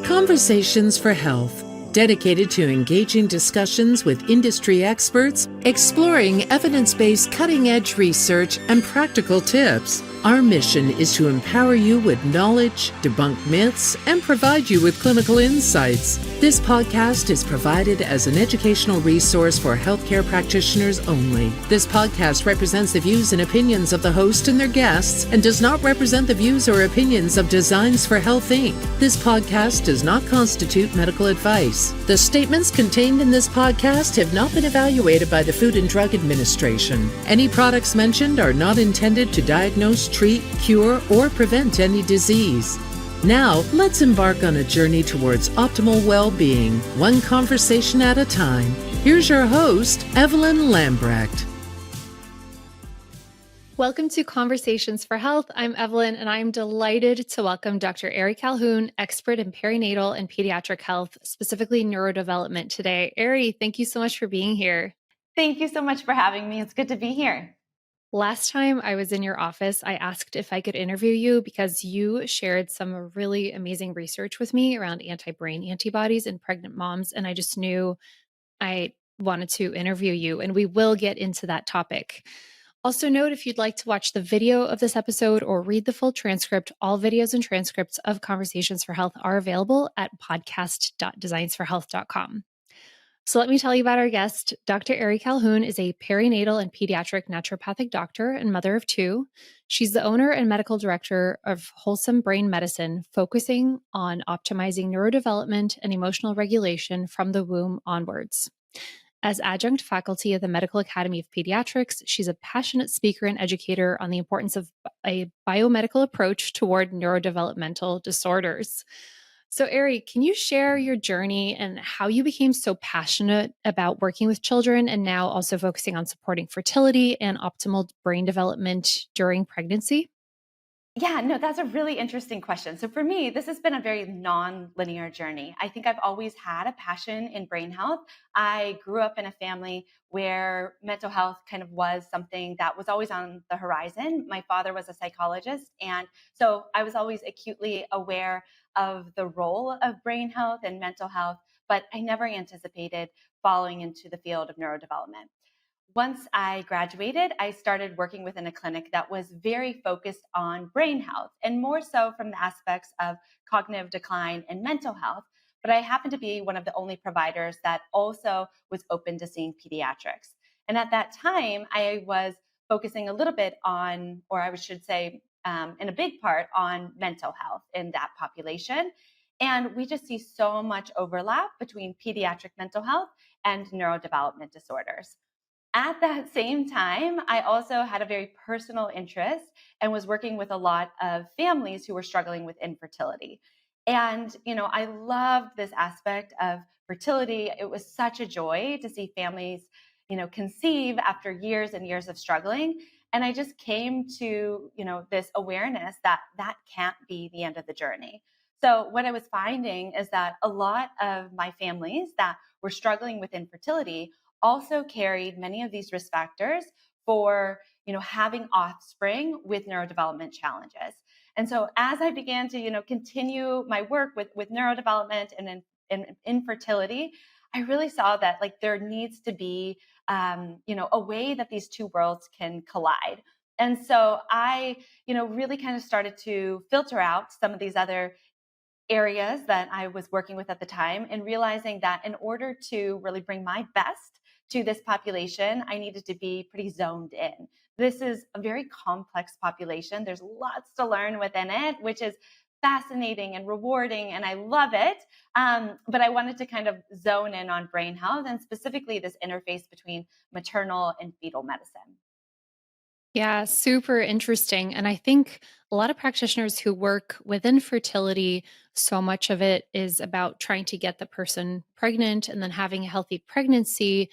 Conversations for Health, dedicated to engaging discussions with industry experts, exploring evidence-based cutting-edge research and practical tips. Our mission is to empower you with knowledge, debunk myths, and provide you with clinical insights. This podcast is provided as an educational resource for healthcare practitioners only. This podcast represents the views and opinions of the host and their guests and does not represent the views or opinions of Designs for Health, Inc. This podcast does not constitute medical advice. The statements contained in this podcast have not been evaluated by the Food and Drug Administration. Any products mentioned are not intended to diagnose, treat, cure, or prevent any disease. Now, let's embark on a journey towards optimal well-being, one conversation at a time. Here's your host, Evelyn Lambrecht. Welcome to Conversations for Health. I'm Evelyn, and I'm delighted to welcome Dr. Ari Calhoun, expert in perinatal and pediatric health, specifically neurodevelopment today. Ari, thank you so much for being here. Thank you so much for having me. It's good to be here. Last time I was in your office, I asked if I could interview you because you shared some really amazing research with me around anti-brain antibodies in pregnant moms, and I just knew I wanted to interview you, and we will get into that topic. Also note, if you'd like to watch the video of this episode or read the full transcript, all videos and transcripts of Conversations for Health are available at podcast.designsforhealth.com. So let me tell you about our guest. Dr. Ari Calhoun is a perinatal and pediatric naturopathic doctor and mother of two. She's the owner and medical director of Wholesome Brain Medicine, focusing on optimizing neurodevelopment and emotional regulation from the womb onwards. As adjunct faculty at the Medical Academy of Pediatrics, she's a passionate speaker and educator on the importance of a biomedical approach toward neurodevelopmental disorders. So, Ari, can you share your journey and how you became so passionate about working with children and now also focusing on supporting fertility and optimal brain development during pregnancy? Yeah, no, that's a really interesting question. So for me, this has been a very non-linear journey. I think I've always had a passion in brain health. I grew up in a family where mental health kind of was something that was always on the horizon. My father was a psychologist, and so I was always acutely aware of the role of brain health and mental health, but I never anticipated following into the field of neurodevelopment. Once I graduated, I started working within a clinic that was very focused on brain health and more so from the aspects of cognitive decline and mental health. But I happened to be one of the only providers that also was open to seeing pediatrics. And at that time, I was focusing a little bit on, or I should say, in a big part on mental health in that population. And we just see so much overlap between pediatric mental health and neurodevelopment disorders. At that same time, I also had a very personal interest and was working with a lot of families who were struggling with infertility. And, I loved this aspect of fertility. It was such a joy to see families, conceive after years and years of struggling. And I just came to, this awareness that that can't be the end of the journey. So what I was finding is that a lot of my families that were struggling with infertility also carried many of these risk factors for, having offspring with neurodevelopment challenges. And so as I began to, continue my work with neurodevelopment and in infertility, I really saw that there needs to be, a way that these two worlds can collide. And so I, really kind of started to filter out some of these other areas that I was working with at the time and realizing that in order to really bring my best to this population, I needed to be pretty zoned in. This is a very complex population. There's lots to learn within it, which is fascinating and rewarding, and I love it. But I wanted to kind of zone in on brain health and specifically this interface between maternal and fetal medicine. Yeah, super interesting. And I think a lot of practitioners who work within fertility, so much of it is about trying to get the person pregnant and then having a healthy pregnancy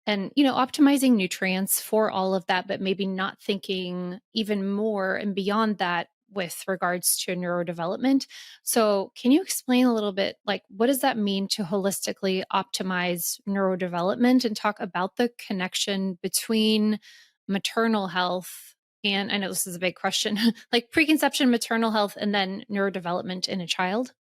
and, optimizing nutrients for all of that, but maybe not thinking even more and beyond that with regards to neurodevelopment. So can you explain a little bit, what does that mean to holistically optimize neurodevelopment and talk about the connection between maternal health And I know this is a big question, like preconception, maternal health, and then neurodevelopment in a child.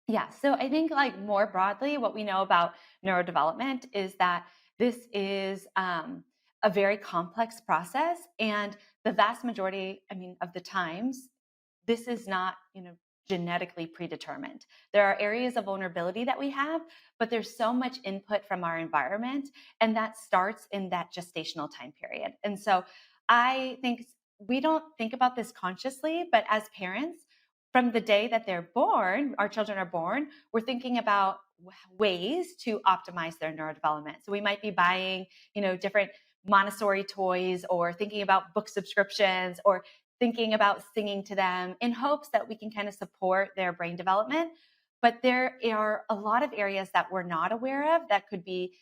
Yeah. So I think, like, more broadly, what we know about neurodevelopment is that this is a very complex process, and the vast majority, I mean, of the times, this is not, genetically predetermined. There are areas of vulnerability that we have, but there's so much input from our environment, and that starts in that gestational time period. And so I think we don't think about this consciously, but as parents, from the day that they're born, our children are born, we're thinking about ways to optimize their neurodevelopment. So we might be buying, different Montessori toys, or thinking about book subscriptions, or thinking about singing to them in hopes that we can kind of support their brain development. But there are a lot of areas that we're not aware of that could be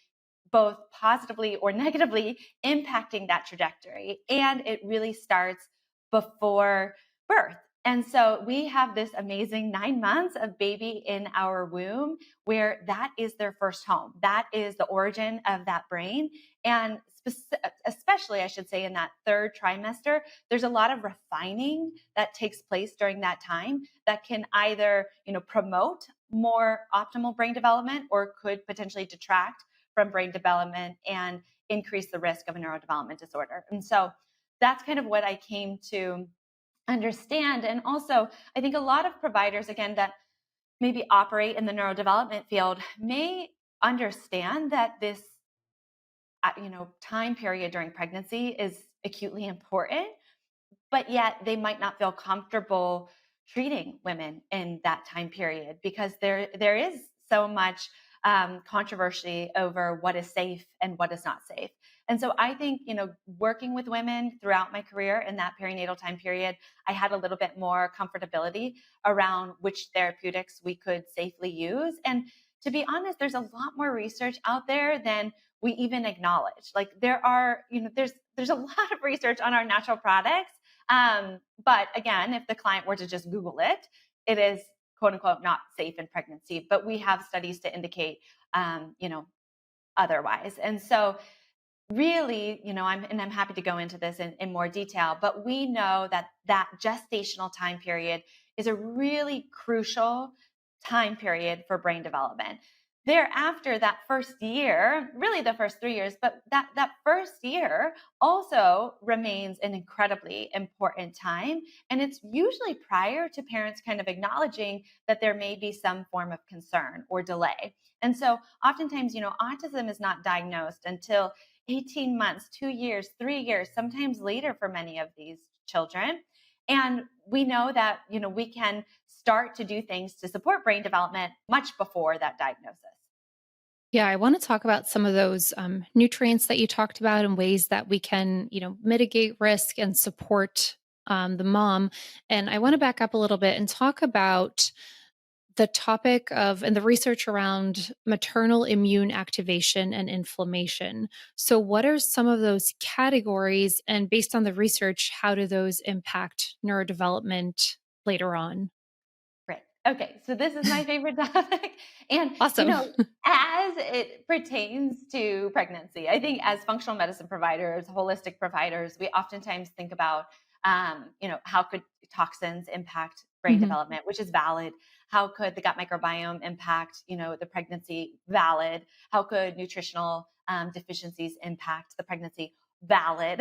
both positively or negatively impacting that trajectory. And it really starts before birth. And so we have this amazing 9 months of baby in our womb where that is their first home. That is the origin of that brain. And especially, I should say, in that third trimester, there's a lot of refining that takes place during that time that can either, promote more optimal brain development, or could potentially detract from brain development and increase the risk of a neurodevelopment disorder. And so that's kind of what I came to understand. And also, I think a lot of providers, again, that maybe operate in the neurodevelopment field may understand that this time period during pregnancy is acutely important, but yet they might not feel comfortable treating women in that time period because there is so much controversy over what is safe and what is not safe. And so I think, working with women throughout my career in that perinatal time period, I had a little bit more comfortability around which therapeutics we could safely use. And to be honest, there's a lot more research out there than we even acknowledge. Like, there's a lot of research on our natural products. But again, if the client were to just Google it, it is quote unquote not safe in pregnancy. But we have studies to indicate, otherwise. And so really, I'm happy to go into this in more detail, but we know that that gestational time period is a really crucial time period for brain development. Thereafter, that first year, really the first 3 years, but that first year also remains an incredibly important time. And it's usually prior to parents kind of acknowledging that there may be some form of concern or delay. And so oftentimes, autism is not diagnosed until 18 months, 2 years, 3 years, sometimes later for many of these children. And we know that, we can start to do things to support brain development much before that diagnosis. Yeah, I want to talk about some of those nutrients that you talked about and ways that we can, mitigate risk and support the mom. And I want to back up a little bit and talk about the topic of and the research around maternal immune activation and inflammation. So, what are some of those categories? And based on the research, how do those impact neurodevelopment later on? Great. Okay. So this is my favorite topic. And, Awesome. as it pertains to pregnancy, I think as functional medicine providers, holistic providers, we oftentimes think about, how could toxins impact brain Mhm. development, which is valid. How could the gut microbiome impact, the pregnancy? Valid. How could nutritional deficiencies impact the pregnancy? Valid.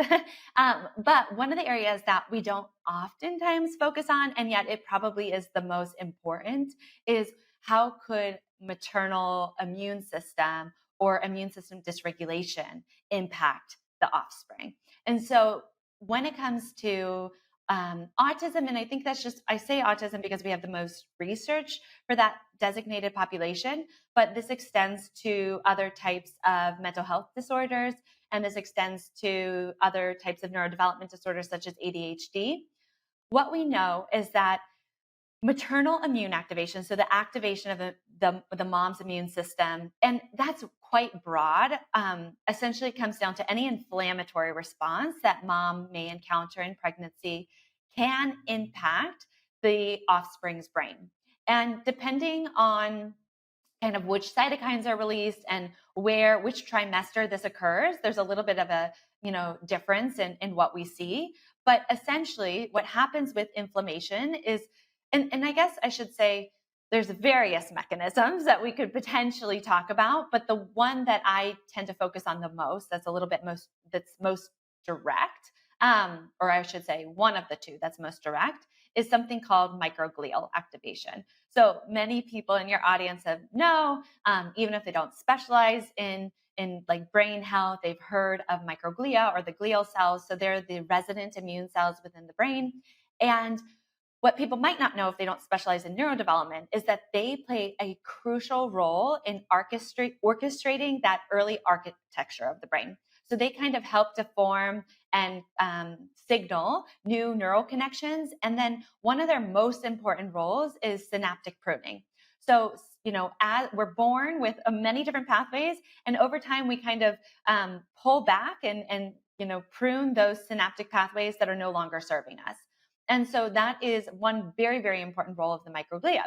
But one of the areas that we don't oftentimes focus on, and yet it probably is the most important, is how could maternal immune system or immune system dysregulation impact the offspring. And so when it comes to autism, and I think I say autism because we have the most research for that designated population, but this extends to other types of mental health disorders, and this extends to other types of neurodevelopment disorders such as ADHD. What we know is that maternal immune activation, so the activation of the mom's immune system, and that's quite broad, essentially comes down to any inflammatory response that mom may encounter in pregnancy can impact the offspring's brain. And depending on kind of which cytokines are released and which trimester this occurs, there's a little bit of a, difference in what we see. But essentially what happens with inflammation is, and I guess I should say, there's various mechanisms that we could potentially talk about, but the one that I tend to focus on the most, that's most direct, or I should say one of the two that's most direct, is something called microglial activation. So many people in your audience know, even if they don't specialize in like brain health, they've heard of microglia or the glial cells. So they're the resident immune cells within the brain. And what people might not know if they don't specialize in neurodevelopment is that they play a crucial role in orchestrating that early architecture of the brain. So they kind of help to form and signal new neural connections. And then one of their most important roles is synaptic pruning. So, as we're born with many different pathways, and over time we kind of pull back and prune those synaptic pathways that are no longer serving us. And so that is one very, very important role of the microglia.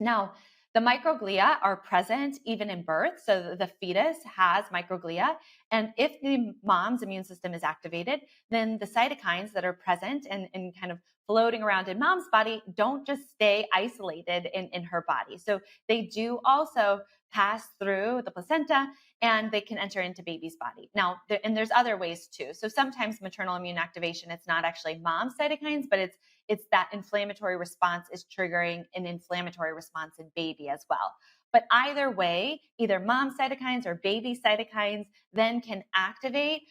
Now, the microglia are present even in birth. So the fetus has microglia. And if the mom's immune system is activated, then the cytokines that are present and kind of floating around in mom's body don't just stay isolated in her body. So they do also pass through the placenta and they can enter into baby's body. Now, there's other ways too. So sometimes maternal immune activation, it's not actually mom's cytokines, but it's that inflammatory response is triggering an inflammatory response in baby as well. But either way, either mom cytokines or baby cytokines then can activate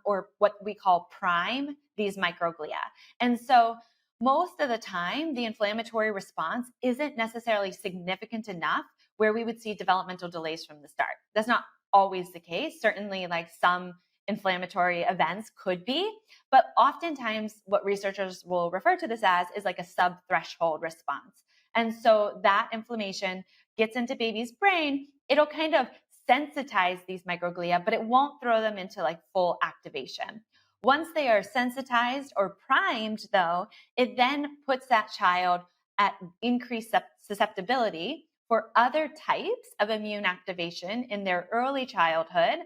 or what we call prime these microglia. And so most of the time, the inflammatory response isn't necessarily significant enough where we would see developmental delays from the start. That's not always the case. Certainly, like some inflammatory events could be, but oftentimes what researchers will refer to this as is like a sub-threshold response. And so that inflammation gets into baby's brain, it'll kind of sensitize these microglia, but it won't throw them into like full activation. Once they are sensitized or primed, though, it then puts that child at increased susceptibility for other types of immune activation in their early childhood,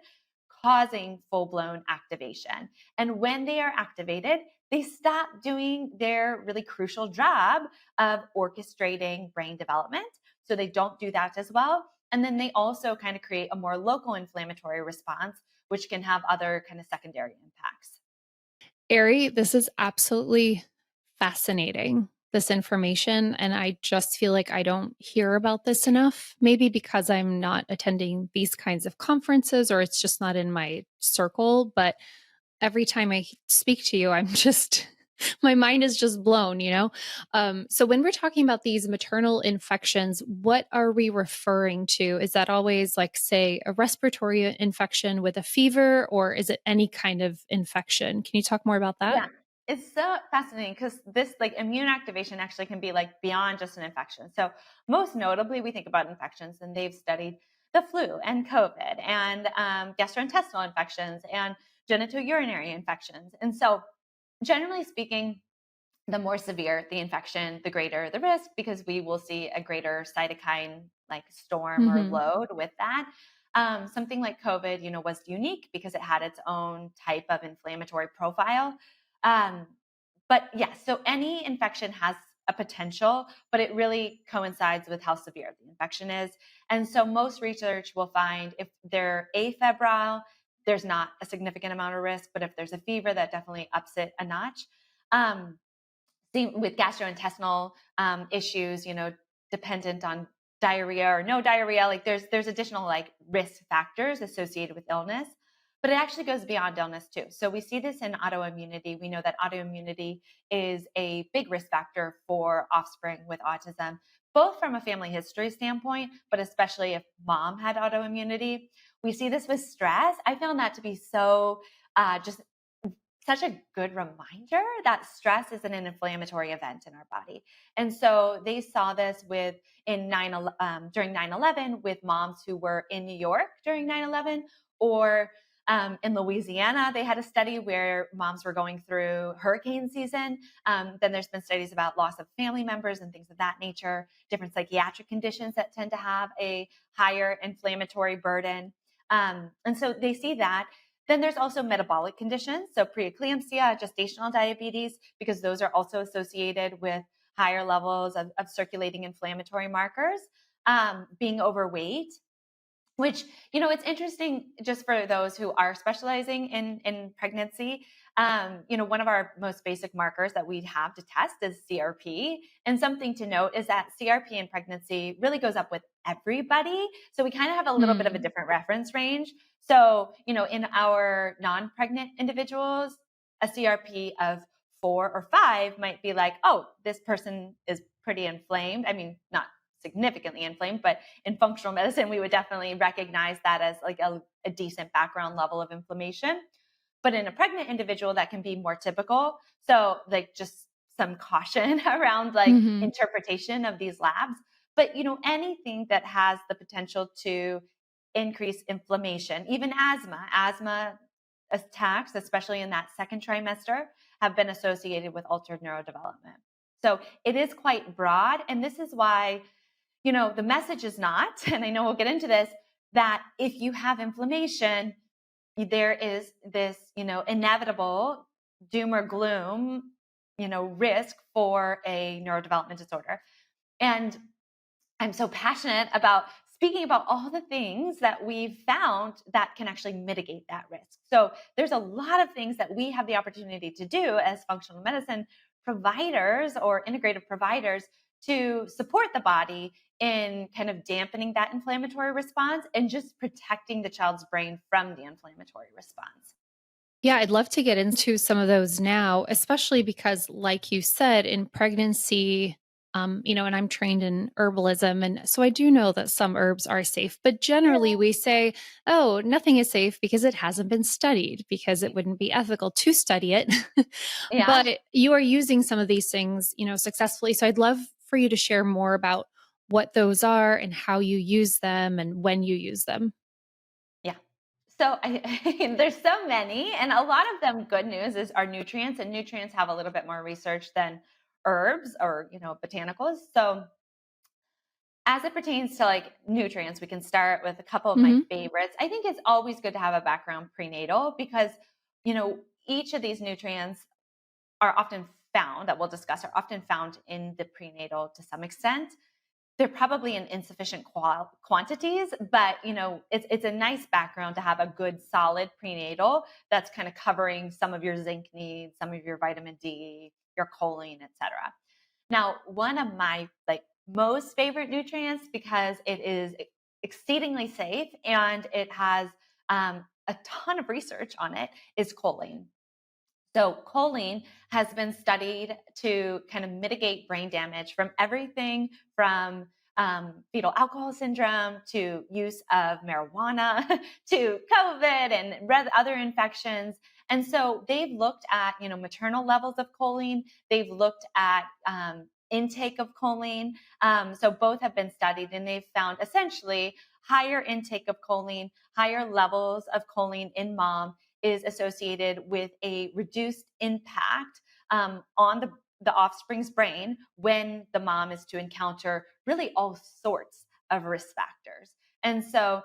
causing full-blown activation. And when they are activated, they stop doing their really crucial job of orchestrating brain development. So they don't do that as well. And then they also kind of create a more local inflammatory response, which can have other kind of secondary impacts. Ari, this is absolutely fascinating, this information. And I just feel like I don't hear about this enough, maybe because I'm not attending these kinds of conferences or it's just not in my circle. But every time I speak to you, I'm just, my mind is just blown, So when we're talking about these maternal infections, what are we referring to? Is that always like, say, a respiratory infection with a fever, or is it any kind of infection? Can you talk more about that? Yeah. It's so fascinating because this like immune activation actually can be like beyond just an infection. So most notably, we think about infections and they've studied the flu and COVID and gastrointestinal infections and genitourinary infections. And so generally speaking, the more severe the infection, the greater the risk because we will see a greater cytokine like storm or Hmm. load with that. Something like COVID, was unique because it had its own type of inflammatory profile. Um, but yes, so any infection has a potential, but it really coincides with how severe the infection is. And so most research will find if they're afebrile, there's not a significant amount of risk, but if there's a fever, that definitely ups it a notch. Um, with gastrointestinal issues, dependent on diarrhea or no diarrhea, like there's additional like risk factors associated with illness, but it actually goes beyond illness too. So we see this in autoimmunity. We know that autoimmunity is a big risk factor for offspring with autism, both from a family history standpoint, but especially if mom had autoimmunity. We see this with stress. I found that to be so just such a good reminder that stress is an inflammatory event in our body. And so they saw this during 9/11 with moms who were in New York during 9/11 or In Louisiana, they had a study where moms were going through hurricane season. Then there's been studies about loss of family members and things of that nature, different psychiatric conditions that tend to have a higher inflammatory burden. And so they see that. Then there's also metabolic conditions, so preeclampsia, gestational diabetes, because those are also associated with higher levels of circulating inflammatory markers, being overweight, which, it's interesting just for those who are specializing in pregnancy. One of our most basic markers that we have to test is CRP. And something to note is that CRP in pregnancy really goes up with everybody. So we kind of have a little bit of a different reference range. So, in our non-pregnant individuals, a CRP of 4 or 5 might be like, oh, this person is pretty inflamed. I mean, not significantly inflamed, but in functional medicine, we would definitely recognize that as like a decent background level of inflammation. But in a pregnant individual, that can be more typical. So like just some caution around like interpretation of these labs. But, anything that has the potential to increase inflammation, even asthma attacks, especially in that second trimester, have been associated with altered neurodevelopment. So it is quite broad. And this is why, the message is not, and I know we'll get into this, that if you have inflammation, there is this, inevitable doom or gloom, risk for a neurodevelopment disorder. And I'm so passionate about speaking about all the things that we've found that can actually mitigate that risk. So there's a lot of things that we have the opportunity to do as functional medicine providers or integrative providers to support the body in kind of dampening that inflammatory response and just protecting the child's brain from the inflammatory response. Yeah, I'd love to get into some of those now, especially because, like you said, in pregnancy, and I'm trained in herbalism. And so I do know that some herbs are safe, but generally we say, oh, nothing is safe because it hasn't been studied, because it wouldn't be ethical to study it. Yeah. But you are using some of these things, successfully. So I'd love for you to share more about what those are and how you use them and when you use them. Yeah. So there's so many, and a lot of them, good news is, are nutrients, and nutrients have a little bit more research than herbs or, botanicals. So as it pertains to like nutrients, we can start with a couple of my favorites. I think it's always good to have a background prenatal because, each of these nutrients are often found, that we'll discuss, are often found in the prenatal to some extent. They're probably in insufficient quantities, but it's a nice background to have a good solid prenatal that's kind of covering some of your zinc needs, some of your vitamin D, your choline, etc. Now, one of my most favorite nutrients, because it is exceedingly safe and it has a ton of research on it, is choline. So choline has been studied to kind of mitigate brain damage from everything from fetal alcohol syndrome to use of marijuana to COVID and other infections. And so they've looked at, maternal levels of choline. They've looked at intake of choline. So both have been studied, and they've found essentially higher intake of choline, higher levels of choline in mom is associated with a reduced impact on the offspring's brain when the mom is to encounter really all sorts of risk factors. And so,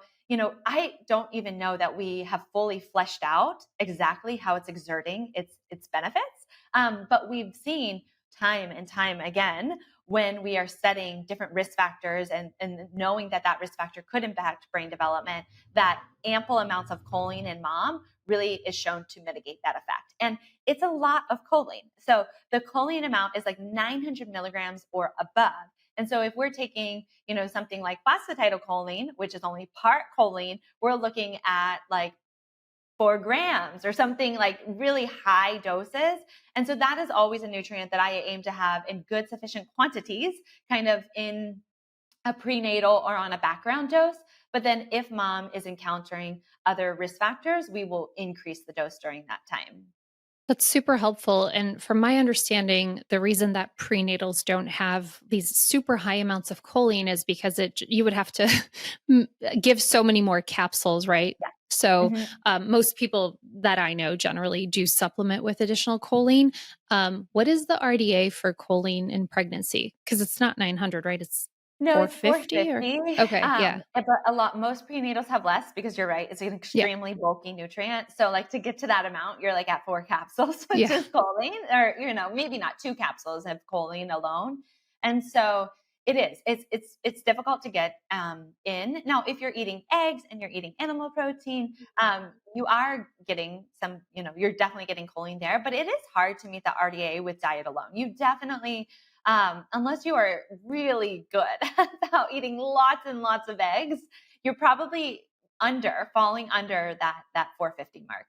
I don't even know that we have fully fleshed out exactly how it's exerting its benefits. But we've seen time and time again when we are studying different risk factors and knowing that risk factor could impact brain development, that ample amounts of choline in mom really is shown to mitigate that effect. And it's a lot of choline. So the choline amount is like 900 milligrams or above. And so if we're taking, something like phosphatidylcholine, which is only part choline, we're looking at like 4 grams or something, like really high doses. And so that is always a nutrient that I aim to have in good sufficient quantities, kind of in a prenatal or on a background dose. But then if mom is encountering other risk factors, we will increase the dose during that time. That's super helpful. And from my understanding, the reason that prenatals don't have these super high amounts of choline is because you would have to give so many more capsules, right? Yeah. So Mhm. most people that I know generally do supplement with additional choline. What is the RDA for choline in pregnancy? Because it's not 900, right? It's No, it's 450 or 450. okay, yeah, But most prenatals have less because you're right, it's an yeah, extremely bulky nutrient. So like to get to that amount, you're like at 4 capsules, which yeah. is choline, or maybe not 2 capsules of choline alone. And so it is. It's difficult to get in. Now, if you're eating eggs and you're eating animal protein, you are getting some, you're definitely getting choline there, but it is hard to meet the RDA with diet alone. You definitely unless you are really good about eating lots and lots of eggs, you're probably falling under that 450 mark.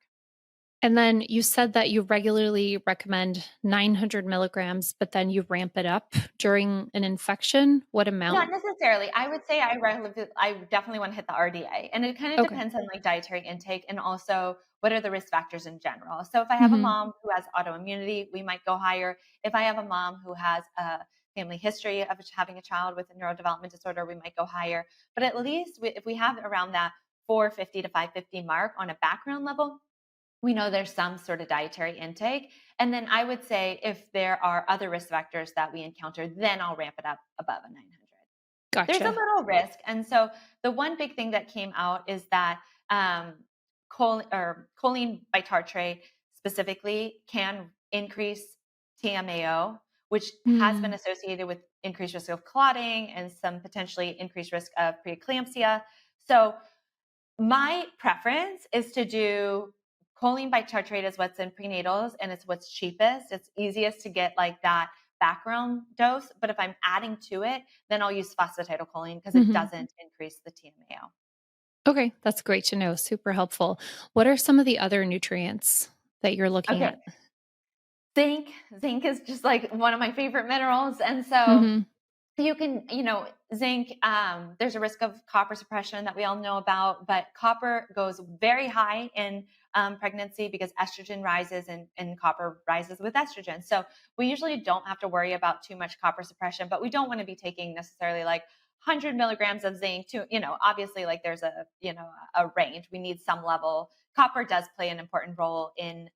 And then you said that you regularly recommend 900 milligrams, but then you ramp it up during an infection. What Not amount? necessarily. I would say I definitely want to hit the RDA, and it kind of Okay. depends on like dietary intake and also what are the risk factors in general. So if I have a Hmm. mom who has autoimmunity, we might go higher. If I have a mom who has a family history of having a child with a neurodevelopment disorder, we might go higher. But at least if we have around that 450 to 550 mark on a background level, we know there's some sort of dietary intake. And then I would say if there are other risk factors that we encounter, then I'll ramp it up above a 900. There's a Gotcha. little risk. And so the one big thing that came out is that choline bitartrate specifically can increase TMAO, which has been Mm. associated with increased risk of clotting and some potentially increased risk of preeclampsia. So my preference is to do choline bitartrate is what's in prenatals and it's what's cheapest. It's easiest to get like that background dose. But if I'm adding to it, then I'll use phosphatidylcholine because it Hmm. doesn't increase the TMAO. Okay, that's great to know. Super helpful. What are some of the other nutrients that you're looking Okay. at? Zinc. Zinc is just like one of my favorite minerals. And so Hmm. you can, zinc, there's a risk of copper suppression that we all know about, but copper goes very high in pregnancy because estrogen rises and copper rises with estrogen. So we usually don't have to worry about too much copper suppression, but we don't want to be taking necessarily like 100 milligrams of zinc to, obviously like there's a range. We need some level. Copper does play an important role in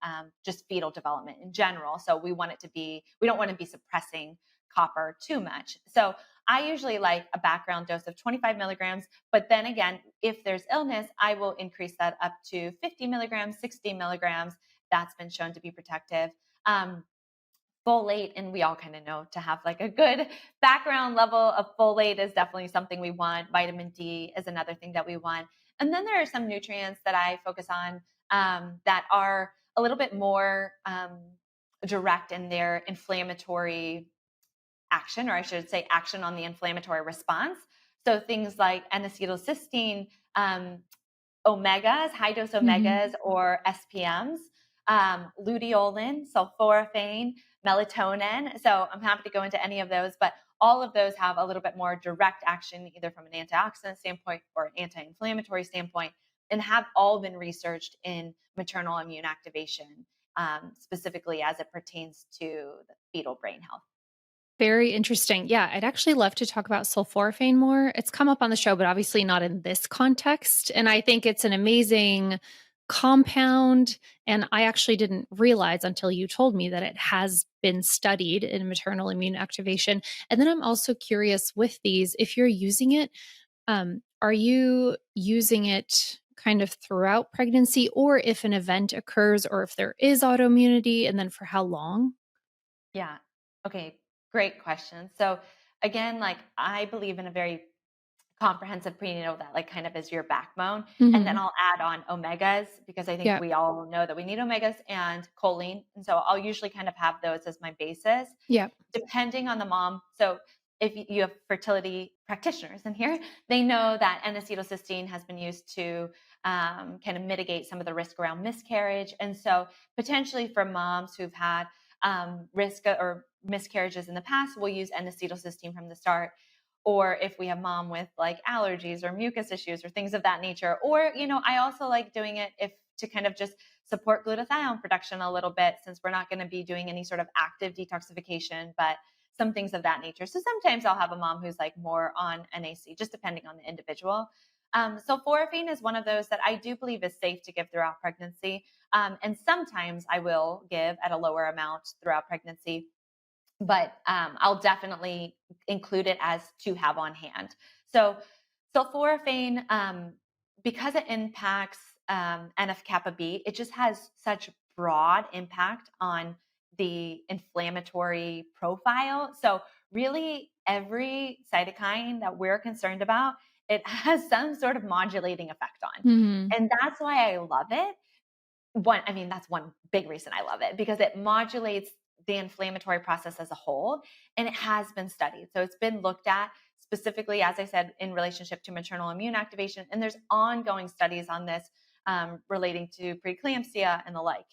just fetal development in general. So we don't want to be suppressing copper too much. So I usually like a background dose of 25 milligrams. But then again, if there's illness, I will increase that up to 50 milligrams, 60 milligrams. That's been shown to be protective. Folate, and we all kind of know to have like a good background level of folate is definitely something we want. Vitamin D is another thing that we want. And then there are some nutrients that I focus on that are a little bit more direct in their inflammatory action, or I should say action on the inflammatory response. So things like N-acetylcysteine, omegas, high dose Hmm. omegas or SPMs, luteolin, sulforaphane, melatonin. So I'm happy to go into any of those, but all of those have a little bit more direct action, either from an antioxidant standpoint or an anti-inflammatory standpoint, and have all been researched in maternal immune activation, specifically as it pertains to the fetal brain health. Very interesting. Yeah, I'd actually love to talk about sulforaphane more. It's come up on the show, but obviously not in this context. And I think it's an amazing compound. And I actually didn't realize until you told me that it has been studied in maternal immune activation. And then I'm also curious with these, if you're using it, are you using it kind of throughout pregnancy or if an event occurs or if there is autoimmunity, and then for how long? Yeah. Okay. Great question. So again, like I believe in a very comprehensive prenatal that like kind of is your backbone. And then Hmm. I'll add on omegas because I think Yeah. we all know that we need omegas and choline. And so I'll usually kind of have those as my basis Yeah. depending on the mom. So if you have fertility practitioners in here, they know that N-acetylcysteine has been used to kind of mitigate some of the risk around miscarriage. And so potentially for moms who've had risk or miscarriages in the past, we'll use N-acetylcysteine from the start. Or if we have mom with like allergies or mucus issues or things of that nature. Or, I also like doing it if to kind of just support glutathione production a little bit since we're not going to be doing any sort of active detoxification, but some things of that nature. So sometimes I'll have a mom who's like more on NAC, just depending on the individual. Sulforaphane is one of those that I do believe is safe to give throughout pregnancy. And sometimes I will give at a lower amount throughout pregnancy, but I'll definitely include it as to have on hand. So sulforaphane, because it impacts NF-kappa B, it just has such broad impact on the inflammatory profile. So really every cytokine that we're concerned about, it has some sort of modulating effect on. Mm-hmm. And that's why I love it. That's one big reason I love it, because it modulates the inflammatory process as a whole, and it has been studied. So it's been looked at specifically, as I said, in relationship to maternal immune activation. And there's ongoing studies on this relating to preeclampsia and the like.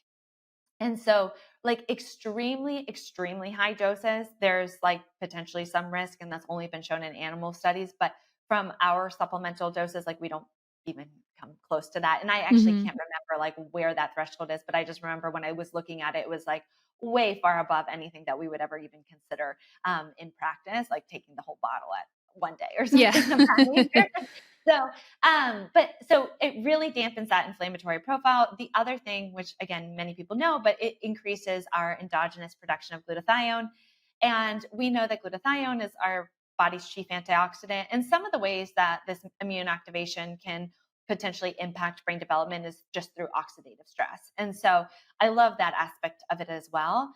And so like extremely, extremely high doses, there's like potentially some risk, and that's only been shown in animal studies. But from our supplemental doses, like we don't even come close to that. And I actually can't remember like where that threshold is, but I just remember when I was looking at it, it was like way far above anything that we would ever even consider in practice, like taking the whole bottle at one day or something of that nature. So it really dampens that inflammatory profile. The other thing, which again, many people know, but it increases our endogenous production of glutathione. And we know that glutathione is our body's chief antioxidant. And some of the ways that this immune activation can potentially impact brain development is just through oxidative stress. And so I love that aspect of it as well.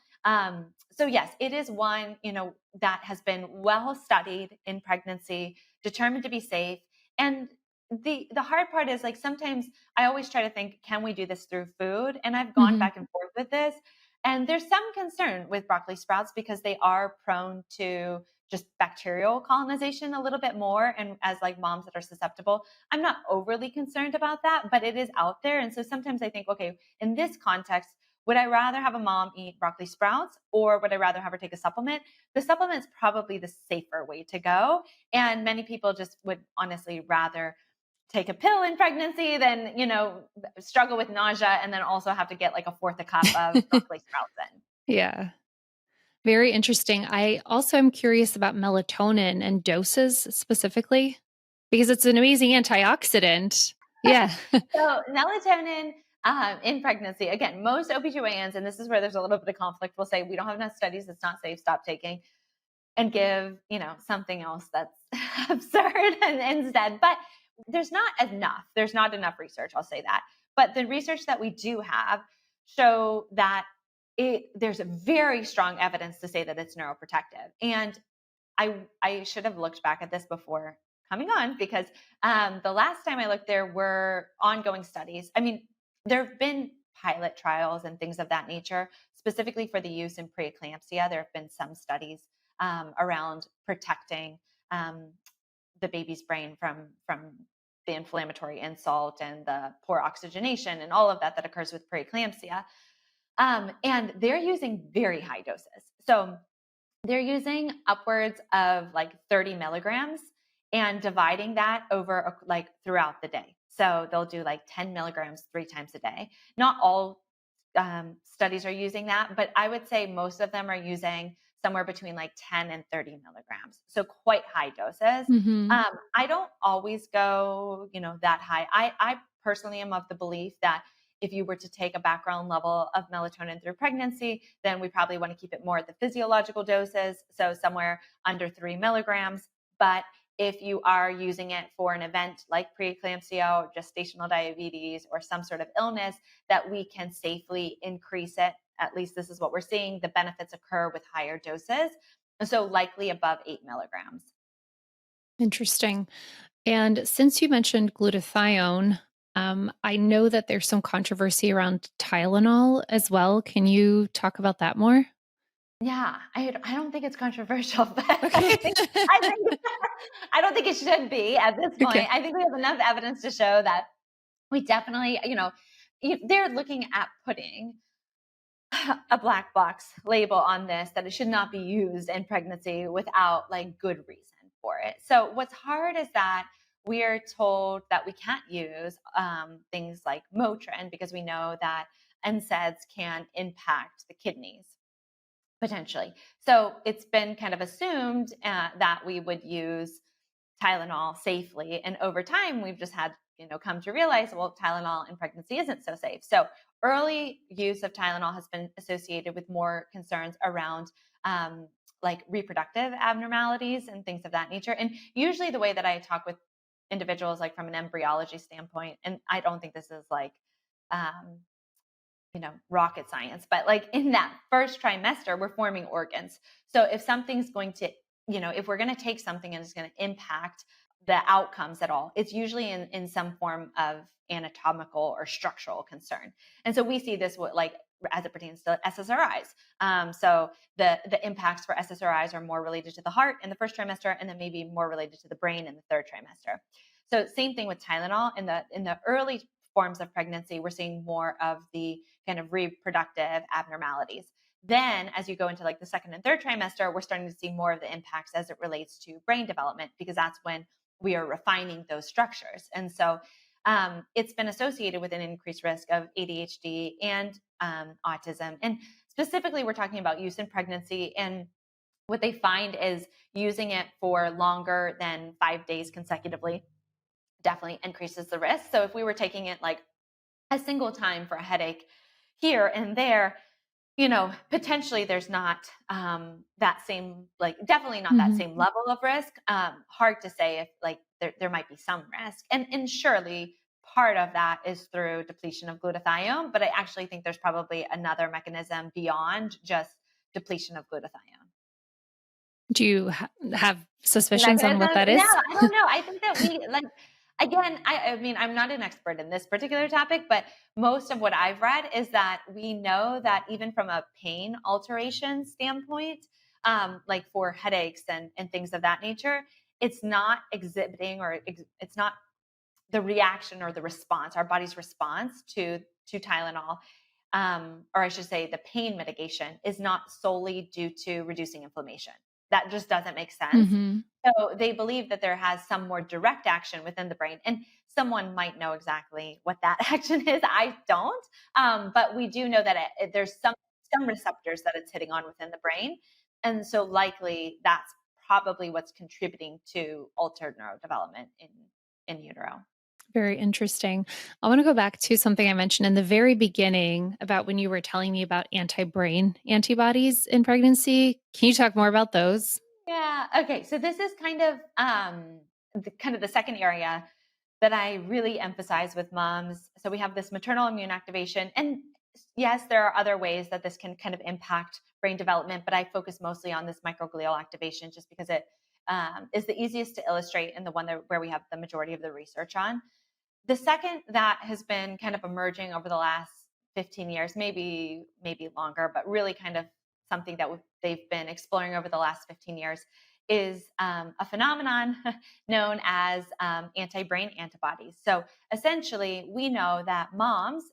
So yes, it is one, that has been well studied in pregnancy, determined to be safe. And the hard part is like, sometimes I always try to think, can we do this through food? And I've gone back and forth with this. And there's some concern with broccoli sprouts because they are prone to just bacterial colonization a little bit more. And as like moms that are susceptible, I'm not overly concerned about that, but it is out there. And so sometimes I think, okay, in this context, would I rather have a mom eat broccoli sprouts, or would I rather have her take a supplement? The supplement is probably the safer way to go. And many people just would honestly rather take a pill in pregnancy than, struggle with nausea and then also have to get like a fourth a cup of broccoli sprouts in. Yeah. Very interesting. I also am curious about melatonin and doses specifically, because it's an amazing antioxidant. Yeah. So melatonin in pregnancy, again, most OBGYNs, and this is where there's a little bit of conflict, will say we don't have enough studies, it's not safe, stop taking, and give, something else that's absurd instead. But there's not enough research, I'll say that. But the research that we do have show that there's a very strong evidence to say that it's neuroprotective. And I should have looked back at this before coming on, because the last time I looked, there were ongoing studies. I mean, there have been pilot trials and things of that nature, specifically for the use in preeclampsia. There have been some studies around protecting the baby's brain from the inflammatory insult and the poor oxygenation and all of that occurs with preeclampsia. And they're using very high doses. So they're using upwards of like 30 milligrams and dividing that over like throughout the day. So they'll do like 10 milligrams 3 times a day. Not all studies are using that, but I would say most of them are using somewhere between like 10 and 30 milligrams. So quite high doses. I don't always go, that high. I personally am of the belief that if you were to take a background level of melatonin through pregnancy, then we probably want to keep it more at the physiological doses. So somewhere under 3 milligrams. But if you are using it for an event like preeclampsia or gestational diabetes or some sort of illness, that we can safely increase it. At least this is what we're seeing. The benefits occur with higher doses. And so likely above 8 milligrams. Interesting. And since you mentioned glutathione, I know that there's some controversy around Tylenol as well. Can you talk about that more? Yeah, I don't think it's controversial, but Okay. I don't think it should be at this point. Okay. I think we have enough evidence to show that we definitely, they're looking at putting a black box label on this, that it should not be used in pregnancy without like good reason for it. So what's hard is that we are told that we can't use things like Motrin because we know that NSAIDs can impact the kidneys potentially. So it's been kind of assumed that we would use Tylenol safely. And over time, we've just had, come to realize, well, Tylenol in pregnancy isn't so safe. So early use of Tylenol has been associated with more concerns around like reproductive abnormalities and things of that nature. And usually the way that I talk with individuals, like from an embryology standpoint, and I don't think this is like, rocket science, but like in that first trimester, we're forming organs. So if something's going to, if we're going to take something and it's going to impact the outcomes at all, it's usually in some form of anatomical or structural concern. And so we see this like as it pertains to SSRIs. So the impacts for SSRIs are more related to the heart in the first trimester, and then maybe more related to the brain in the third trimester. So same thing with Tylenol. In the early forms of pregnancy, we're seeing more of the kind of reproductive abnormalities. Then as you go into like the second and third trimester, we're starting to see more of the impacts as it relates to brain development, because that's when we are refining those structures. And so it's been associated with an increased risk of ADHD and autism. And specifically, we're talking about use in pregnancy. And what they find is using it for longer than 5 days consecutively definitely increases the risk. So if we were taking it like a single time for a headache here and there, potentially there's not that same, like definitely not that same level of risk. Hard to say if like there might be some risk. And surely part of that is through depletion of glutathione, but I actually think there's probably another mechanism beyond just depletion of glutathione. Do you have suspicions on what that is? No, I don't know. I think that we like, again, I mean, I'm not an expert in this particular topic, but most of what I've read is that we know that even from a pain alteration standpoint, like for headaches and things of that nature, it's not exhibiting, or it's not the reaction or the response, our body's response to Tylenol, or I should say the pain mitigation, is not solely due to reducing inflammation. That just doesn't make sense. So they believe that there has some more direct action within the brain, and someone might know exactly what that action is. I don't, but we do know that there's some receptors that it's hitting on within the brain, and so likely that's probably what's contributing to altered neurodevelopment in utero. Very interesting. I want to go back to something I mentioned in the very beginning about when you were telling me about anti-brain antibodies in pregnancy. Can you talk more about those? Yeah. Okay. So this is kind of the second area that I really emphasize with moms. So we have this maternal immune activation, and yes, there are other ways that this can kind of impact brain development, but I focus mostly on this microglial activation just because it is the easiest to illustrate and the one where we have the majority of the research on. The second that has been kind of emerging over the last 15 years, maybe longer, but really kind of something that they've been exploring over the last 15 years, is a phenomenon known as anti-brain antibodies. So essentially, we know that moms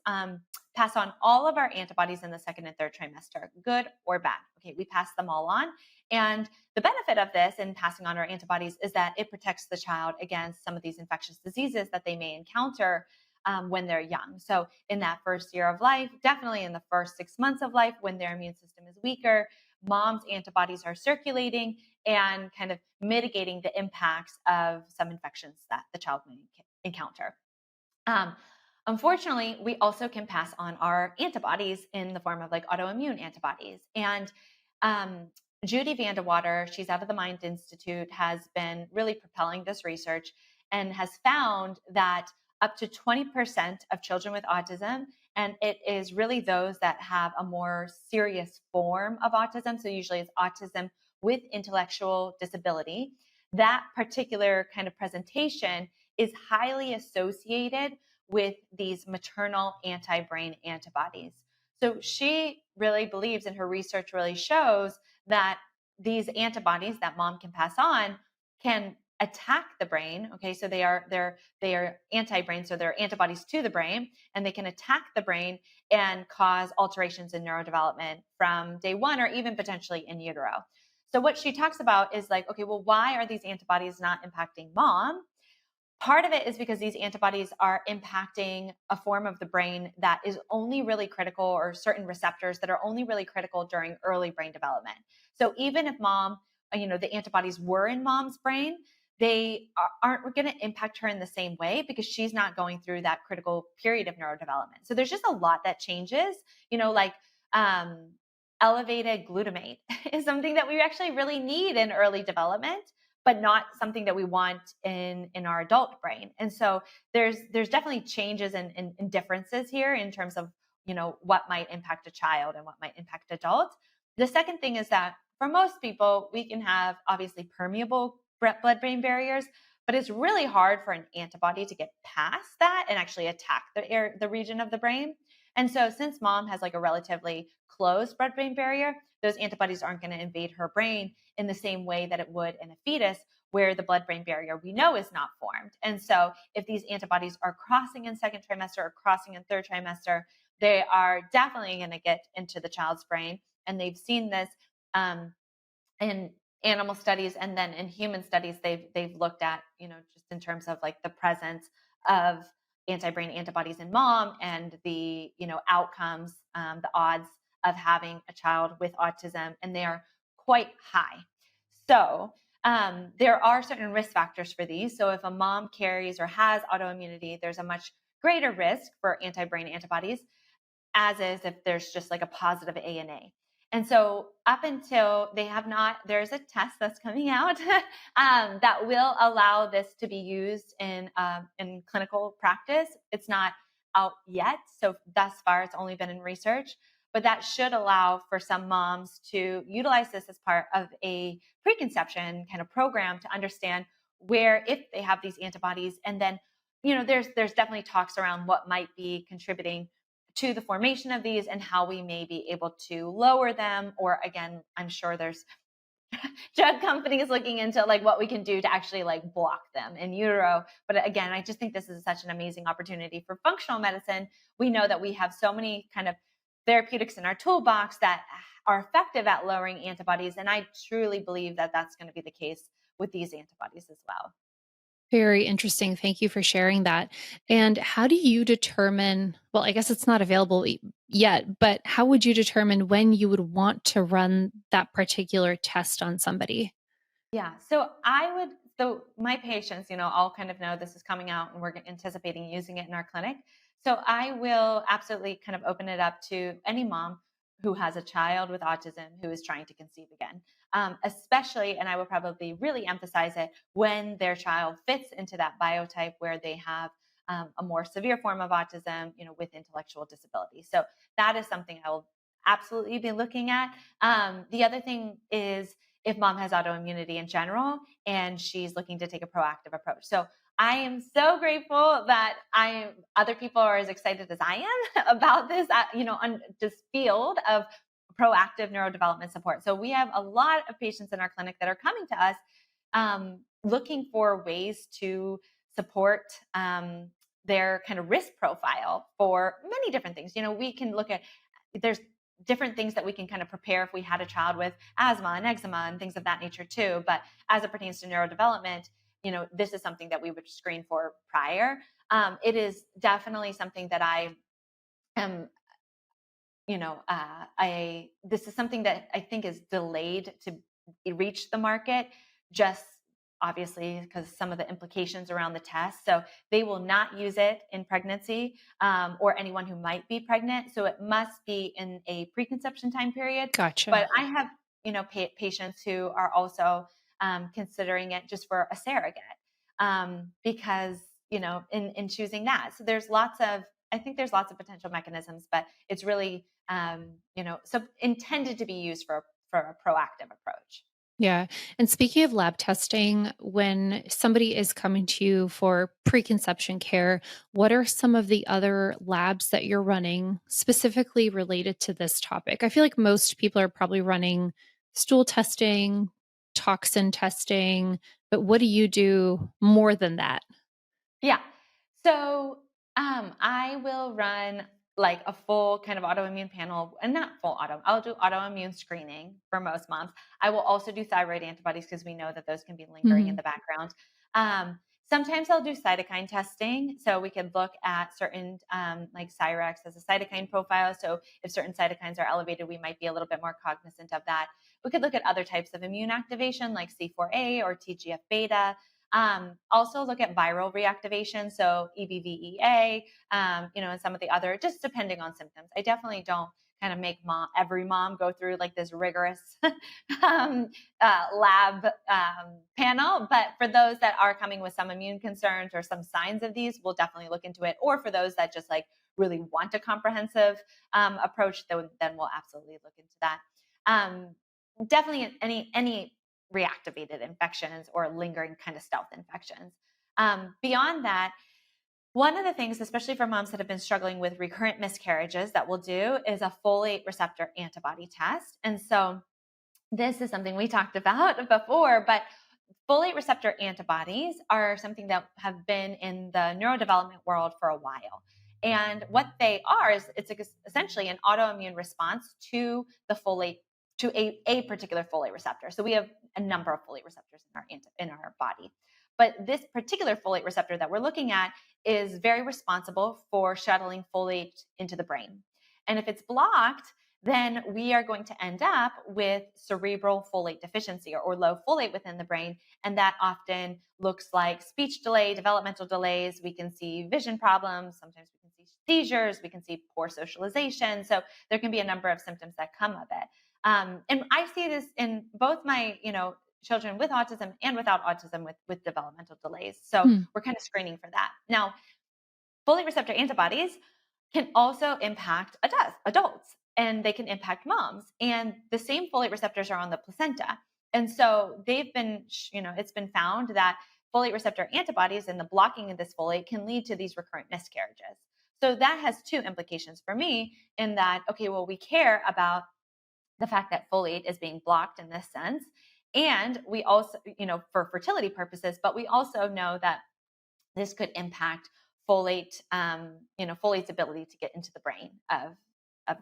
pass on all of our antibodies in the second and third trimester, good or bad. Okay, we pass them all on. And the benefit of this in passing on our antibodies is that it protects the child against some of these infectious diseases that they may encounter when they're young. So in that first year of life, definitely in the first 6 months of life, when their immune system is weaker, mom's antibodies are circulating and kind of mitigating the impacts of some infections that the child may encounter. Unfortunately, we also can pass on our antibodies in the form of like autoimmune antibodies. And Judy Vandewater, she's out of the Mind Institute, has been really propelling this research and has found that up to 20% of children with autism, and it is really those that have a more serious form of autism, so usually it's autism with intellectual disability, that particular kind of presentation is highly associated with these maternal anti-brain antibodies. So she really believes, and her research really shows, that these antibodies that mom can pass on can attack the brain. Okay, so they are anti-brain, so they're antibodies to the brain, and they can attack the brain and cause alterations in neurodevelopment from day one, or even potentially in utero. So what she talks about is like, okay, well, why are these antibodies not impacting mom? Part of it is because these antibodies are impacting a form of the brain that is only really critical, or certain receptors that are only really critical during early brain development. So even if mom, the antibodies were in mom's brain, aren't going to impact her in the same way because she's not going through that critical period of neurodevelopment. So there's just a lot that changes, like elevated glutamate is something that we actually really need in early development, but not something that we want in our adult brain. And so there's definitely changes and differences here in terms of, what might impact a child and what might impact adult. The second thing is that for most people, we can have obviously permeable blood-brain barriers, but it's really hard for an antibody to get past that and actually attack the region of the brain. And so since mom has like a relatively closed blood-brain barrier, those antibodies aren't going to invade her brain in the same way that it would in a fetus, where the blood-brain barrier we know is not formed. And so if these antibodies are crossing in second trimester or crossing in third trimester, they are definitely going to get into the child's brain. And they've seen this in animal studies, and then in human studies, they've looked at, just in terms of like the presence of anti-brain antibodies in mom and the, outcomes, the odds of having a child with autism, and they are quite high. So there are certain risk factors for these. So if a mom carries or has autoimmunity, there's a much greater risk for anti-brain antibodies, as is if there's just like a positive ANA. And so up until there's a test that's coming out that will allow this to be used in clinical practice. It's not out yet. So thus far, it's only been in research, but that should allow for some moms to utilize this as part of a preconception kind of program to understand where, if they have these antibodies, and then, there's definitely talks around what might be contributing to the formation of these and how we may be able to lower them. Or again, I'm sure there's drug companies looking into like what we can do to actually like block them in utero. But again, I just think this is such an amazing opportunity for functional medicine. We know that we have so many kind of therapeutics in our toolbox that are effective at lowering antibodies. And I truly believe that that's going to be the case with these antibodies as well. Very interesting. Thank you for sharing that. And how do you determine, well, I guess it's not available yet, but how would you determine when you would want to run that particular test on somebody? Yeah. So my patients, all kind of know this is coming out and we're anticipating using it in our clinic. So I will absolutely kind of open it up to any mom who has a child with autism who is trying to conceive again, especially, and I will probably really emphasize it when their child fits into that biotype where they have a more severe form of autism, with intellectual disability. So that is something I will absolutely be looking at. The other thing is if mom has autoimmunity in general and she's looking to take a proactive approach. So I am so grateful that other people are as excited as I am about this, on this field of proactive neurodevelopment support. So we have a lot of patients in our clinic that are coming to us looking for ways to support their kind of risk profile for many different things. We can look at, there's different things that we can kind of prepare if we had a child with asthma and eczema and things of that nature too. But as it pertains to neurodevelopment, this is something that we would screen for prior. It is definitely something that I am, this is something that I think is delayed to reach the market, just obviously because some of the implications around the test. So they will not use it in pregnancy or anyone who might be pregnant. So it must be in a preconception time period. Gotcha. But I have, patients who are also considering it just for a surrogate because, in choosing that. So I think there's lots of potential mechanisms, but it's really, so intended to be used for a proactive approach. Yeah. And speaking of lab testing, when somebody is coming to you for preconception care, what are some of the other labs that you're running specifically related to this topic? I feel like most people are probably running stool testing, toxin testing, but what do you do more than that? Yeah. So I will run like a full kind of autoimmune panel, and not full I'll do autoimmune screening for most moms. I will also do thyroid antibodies because we know that those can be lingering in the background. Sometimes I'll do cytokine testing. So we could look at certain like Cyrex as a cytokine profile. So if certain cytokines are elevated, we might be a little bit more cognizant of that. We could look at other types of immune activation like C4A or TGF beta. Also look at viral reactivation. So EBVEA, and some of the other, just depending on symptoms. I definitely don't kind of make every mom go through like this rigorous lab panel. But for those that are coming with some immune concerns or some signs of these, we'll definitely look into it. Or for those that just like really want a comprehensive approach, then we'll absolutely look into that. Definitely any reactivated infections or lingering kind of stealth infections. Beyond that, one of the things, especially for moms that have been struggling with recurrent miscarriages, that we'll do is a folate receptor antibody test. And so this is something we talked about before, but folate receptor antibodies are something that have been in the neurodevelopment world for a while. And what they are is it's essentially an autoimmune response to the folate, to a particular folate receptor. So we have a number of folate receptors in our body. But this particular folate receptor that we're looking at is very responsible for shuttling folate into the brain. And if it's blocked, then we are going to end up with cerebral folate deficiency or low folate within the brain. And that often looks like speech delay, developmental delays. We can see vision problems. Sometimes we can see seizures. We can see poor socialization. So there can be a number of symptoms that come of it. And I see this in both my, children with autism and without autism with developmental delays. So we're kind of screening for that. Now, folate receptor antibodies can also impact adults, and they can impact moms. And the same folate receptors are on the placenta. And so they've been, it's been found that folate receptor antibodies and the blocking of this folate can lead to these recurrent miscarriages. So that has two implications for me in that, okay, well, we care about the fact that folate is being blocked in this sense. And we also, for fertility purposes, but we also know that this could impact folate, folate's ability to get into the brain of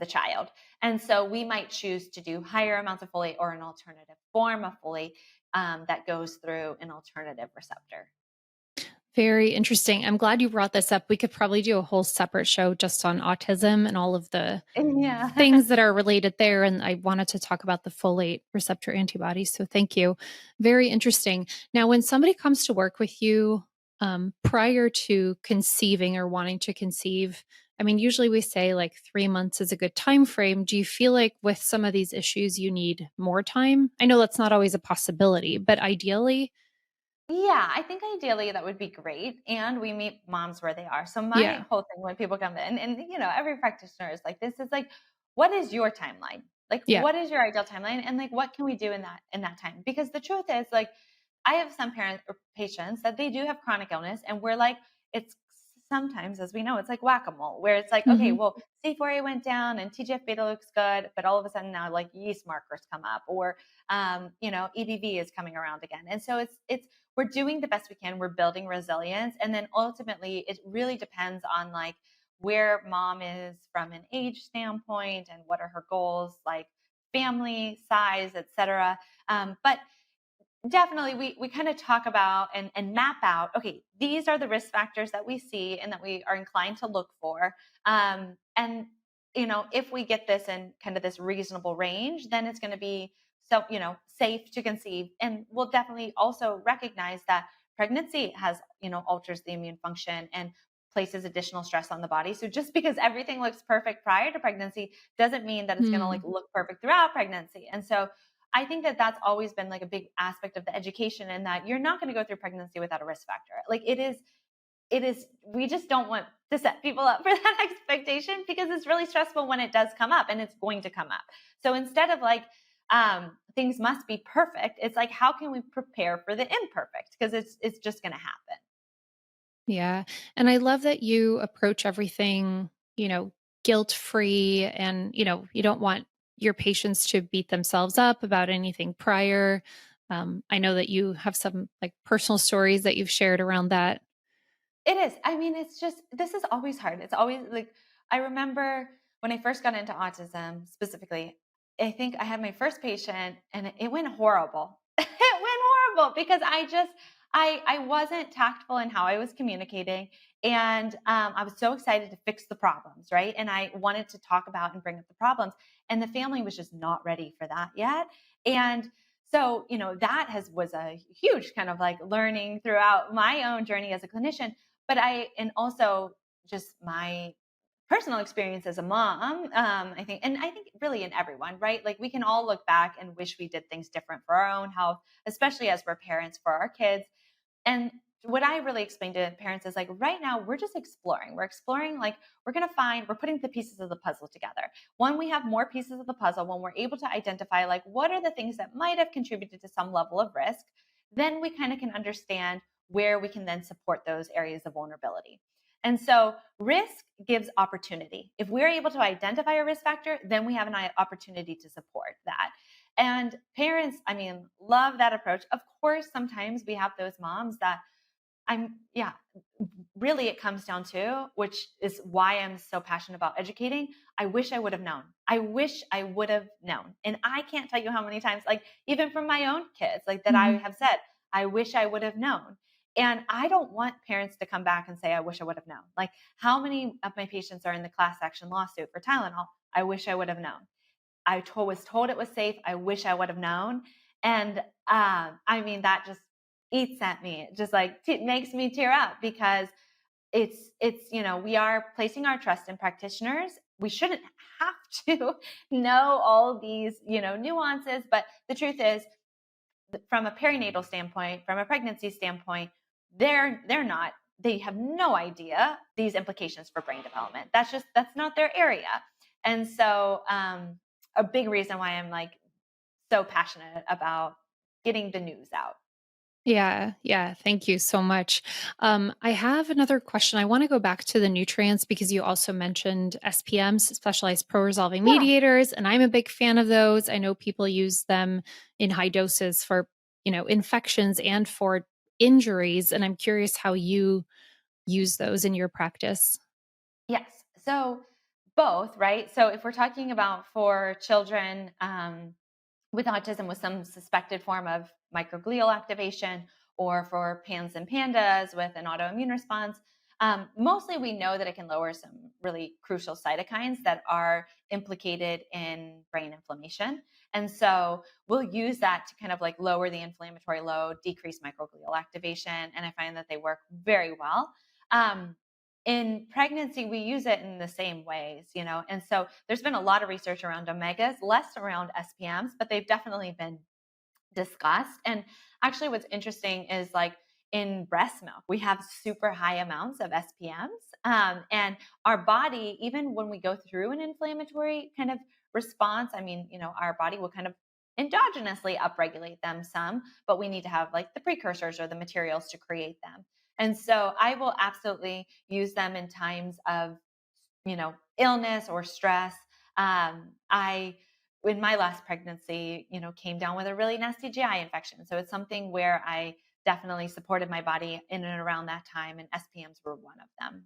the child. And so we might choose to do higher amounts of folate or an alternative form of folate that goes through an alternative receptor. Very interesting. I'm glad you brought this up. We could probably do a whole separate show just on autism and all of the things that are related there. And I wanted to talk about the folate receptor antibodies. So thank you. Very interesting. Now, when somebody comes to work with you prior to conceiving or wanting to conceive, I mean, usually we say like 3 months is a good time frame. Do you feel like with some of these issues, you need more time? I know that's not always a possibility, but ideally, yeah, I think ideally that would be great. And we meet moms where they are. So my whole thing when people come in, and every practitioner is like, this is like, what is your timeline? Like, what is your ideal timeline? And like, what can we do in that time? Because the truth is, like, I have some parents or patients that they do have chronic illness, and we're like, it's sometimes, as we know, it's like whack-a-mole, where it's like, okay, well, C4A went down and TGF-beta looks good, but all of a sudden now like yeast markers come up, or EBV is coming around again. And so it's we're doing the best we can. We're building resilience, and then ultimately it really depends on like where mom is from an age standpoint and what are her goals, like family size, etc. But definitely we kind of talk about and map out, okay, these are the risk factors that we see and that we are inclined to look for. And if we get this in kind of this reasonable range, then it's going to be safe to conceive. And we'll definitely also recognize that pregnancy has, alters the immune function and places additional stress on the body. So just because everything looks perfect prior to pregnancy doesn't mean that it's going to like look perfect throughout pregnancy. And so I think that that's always been like a big aspect of the education, and that you're not going to go through pregnancy without a risk factor. Like it is, we just don't want to set people up for that expectation, because it's really stressful when it does come up, and it's going to come up. So instead of like, things must be perfect, it's like, how can we prepare for the imperfect? Because it's just going to happen. Yeah. And I love that you approach everything, guilt-free, and, you don't want your patients to beat themselves up about anything prior. I know that you have some like personal stories that you've shared around that. It is. I mean, it's just, this is always hard. It's always like, I remember when I first got into autism specifically, I think I had my first patient and it went horrible. It went horrible because I wasn't tactful in how I was communicating. And I was so excited to fix the problems, right? And I wanted to talk about and bring up the problems. And the family was just not ready for that yet. And So, that was a huge kind of like learning throughout my own journey as a clinician, and also just my personal experience as a mom, I think really in everyone, right? Like we can all look back and wish we did things different for our own health, especially as we're parents for our kids. And what I really explain to parents is like, right now, we're just exploring. We're exploring, like, we're putting the pieces of the puzzle together. When we have more pieces of the puzzle, when we're able to identify, like, what are the things that might have contributed to some level of risk, then we kind of can understand where we can then support those areas of vulnerability. And so risk gives opportunity. If we're able to identify a risk factor, then we have an opportunity to support that. And parents, love that approach. Of course, sometimes we have those moms that really it comes down to, which is why I'm so passionate about educating. I wish I would have known. I wish I would have known. And I can't tell you how many times, like even from my own kids, like that I have said, I wish I would have known. And I don't want parents to come back and say, I wish I would have known. Like how many of my patients are in the class action lawsuit for Tylenol? I wish I would have known. Was told it was safe. I wish I would have known. And that just eats at me. It just like makes me tear up because it's we are placing our trust in practitioners. We shouldn't have to know all these nuances, but the truth is, from a perinatal standpoint, from a pregnancy standpoint, they're not. They have no idea these implications for brain development. That's not their area. And so a big reason why I'm like so passionate about getting the news out. Yeah, yeah. Thank you so much. I have another question. I want to go back to the nutrients because you also mentioned SPMs, specialized pro-resolving Yeah. mediators, and I'm a big fan of those. I know people use them in high doses for, infections and for injuries, and I'm curious how you use those in your practice. Yes. So both, right? So if we're talking about for children with autism with some suspected form of microglial activation, or for PANS and PANDAS with an autoimmune response, mostly we know that it can lower some really crucial cytokines that are implicated in brain inflammation. And so we'll use that to kind of like lower the inflammatory load, decrease microglial activation, and I find that they work very well. In pregnancy, we use it in the same ways, and so there's been a lot of research around omegas, less around SPMs, but they've definitely been discussed. And actually, what's interesting is like in breast milk, we have super high amounts of SPMs. And our body, even when we go through an inflammatory kind of response, our body will kind of endogenously upregulate them some, but we need to have like the precursors or the materials to create them. And so I will absolutely use them in times of, illness or stress. I in my last pregnancy, came down with a really nasty GI infection. So it's something where I definitely supported my body in and around that time, and SPMs were one of them.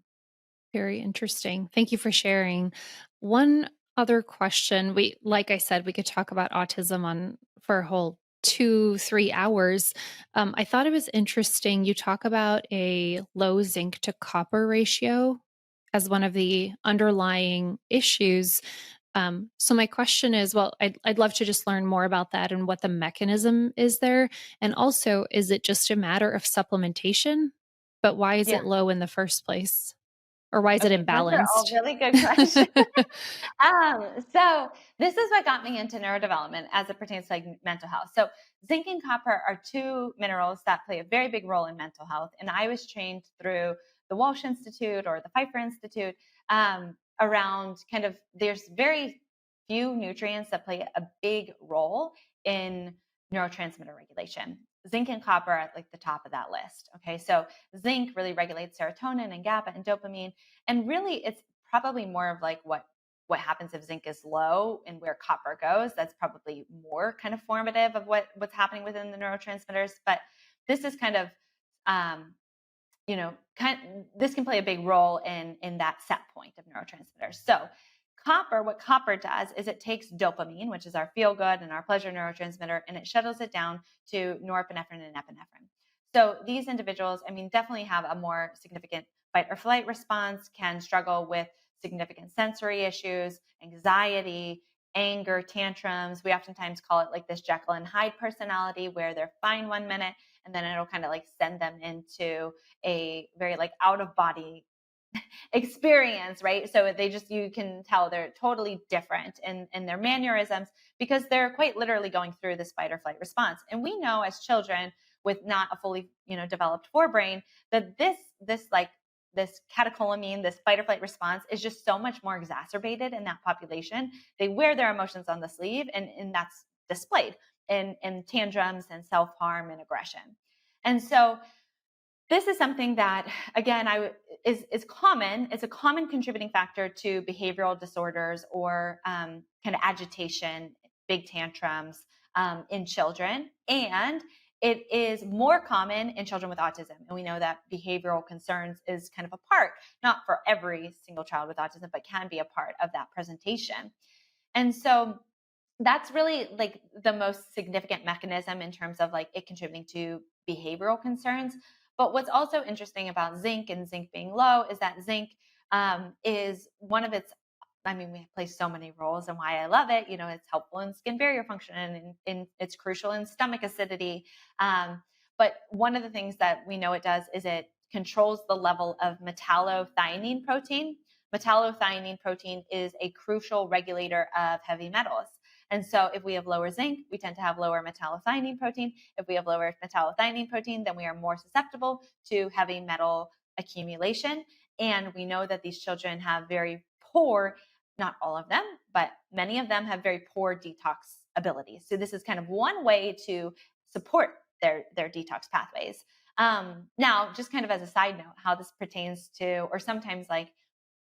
Very interesting. Thank you for sharing. One other question. Like I said, we could talk about autism on for a whole 2, 3 hours. I thought it was interesting. You talk about a low zinc to copper ratio as one of the underlying issues. So my question is, well, I'd love to just learn more about that and what the mechanism is there. And also, is it just a matter of supplementation? But why is Yeah. it low in the first place? Or why is it Okay. Those are all imbalanced? really good questions. So this is what got me into neurodevelopment as it pertains to like mental health. So zinc and copper are two minerals that play a very big role in mental health. And I was trained through the Walsh Institute or the Pfeiffer Institute around kind of, there's very few nutrients that play a big role in neurotransmitter regulation. Zinc and copper are at like the top of that list. Okay. So zinc really regulates serotonin and GABA and dopamine. And really, it's probably more of like what happens if zinc is low and where copper goes. That's probably more kind of formative of what's happening within the neurotransmitters. But this is kind of, this can play a big role in that set point of neurotransmitters. So what copper does is it takes dopamine, which is our feel good and our pleasure neurotransmitter, and it shuttles it down to norepinephrine and epinephrine. So these individuals, definitely have a more significant fight or flight response, can struggle with significant sensory issues, anxiety, anger, tantrums. We oftentimes call it like this Jekyll and Hyde personality, where they're fine one minute and then it'll kind of like send them into a very like out of body experience, right? So you can tell they're totally different in their mannerisms, because they're quite literally going through this fight or flight response. And we know as children with not a fully, developed forebrain, that this catecholamine, this fight or flight response, is just so much more exacerbated in that population. They wear their emotions on the sleeve, and that's displayed in tantrums and self-harm and aggression. And so this is something that, again, is common. It's a common contributing factor to behavioral disorders or kind of agitation, big tantrums in children. And it is more common in children with autism. And we know that behavioral concerns is kind of a part, not for every single child with autism, but can be a part of that presentation. And so that's really like the most significant mechanism in terms of like it contributing to behavioral concerns. But what's also interesting about zinc and zinc being low is that zinc is one of its, we play so many roles, and why I love it. It's helpful in skin barrier function, and it's crucial in stomach acidity. But one of the things that we know it does is it controls the level of metallothionein protein. Metallothionein protein is a crucial regulator of heavy metals. And so if we have lower zinc, we tend to have lower metallothionein protein. If we have lower metallothionein protein, then we are more susceptible to heavy metal accumulation. And we know that these children have very poor, not all of them, but many of them have very poor detox abilities. So this is kind of one way to support their detox pathways. Now, just kind of as a side note, how this pertains to, or sometimes like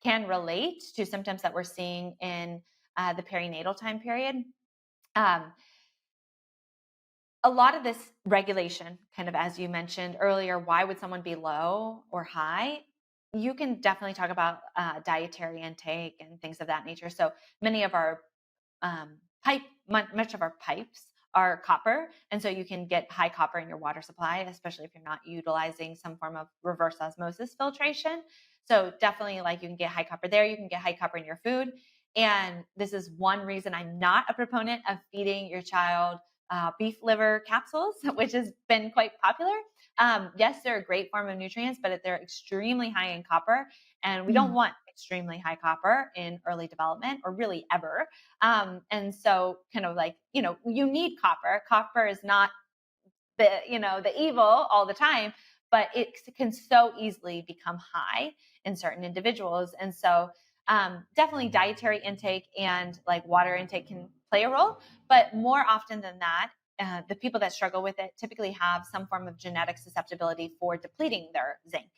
can relate to symptoms that we're seeing in the perinatal time period. A lot of this regulation, kind of as you mentioned earlier, why would someone be low or high? You can definitely talk about dietary intake and things of that nature. So many of our much of our pipes are copper. And so you can get high copper in your water supply, especially if you're not utilizing some form of reverse osmosis filtration. So definitely like you can get high copper there. You can get high copper in your food. And this is one reason I'm not a proponent of feeding your child beef liver capsules, which has been quite popular. Yes, they're a great form of nutrients, but they're extremely high in copper. And we don't want extremely high copper in early development, or really ever. And so kind of like, you need copper. Copper is not the evil all the time, but it can so easily become high in certain individuals. And so definitely dietary intake and like water intake can play a role, but more often than that, the people that struggle with it typically have some form of genetic susceptibility for depleting their zinc.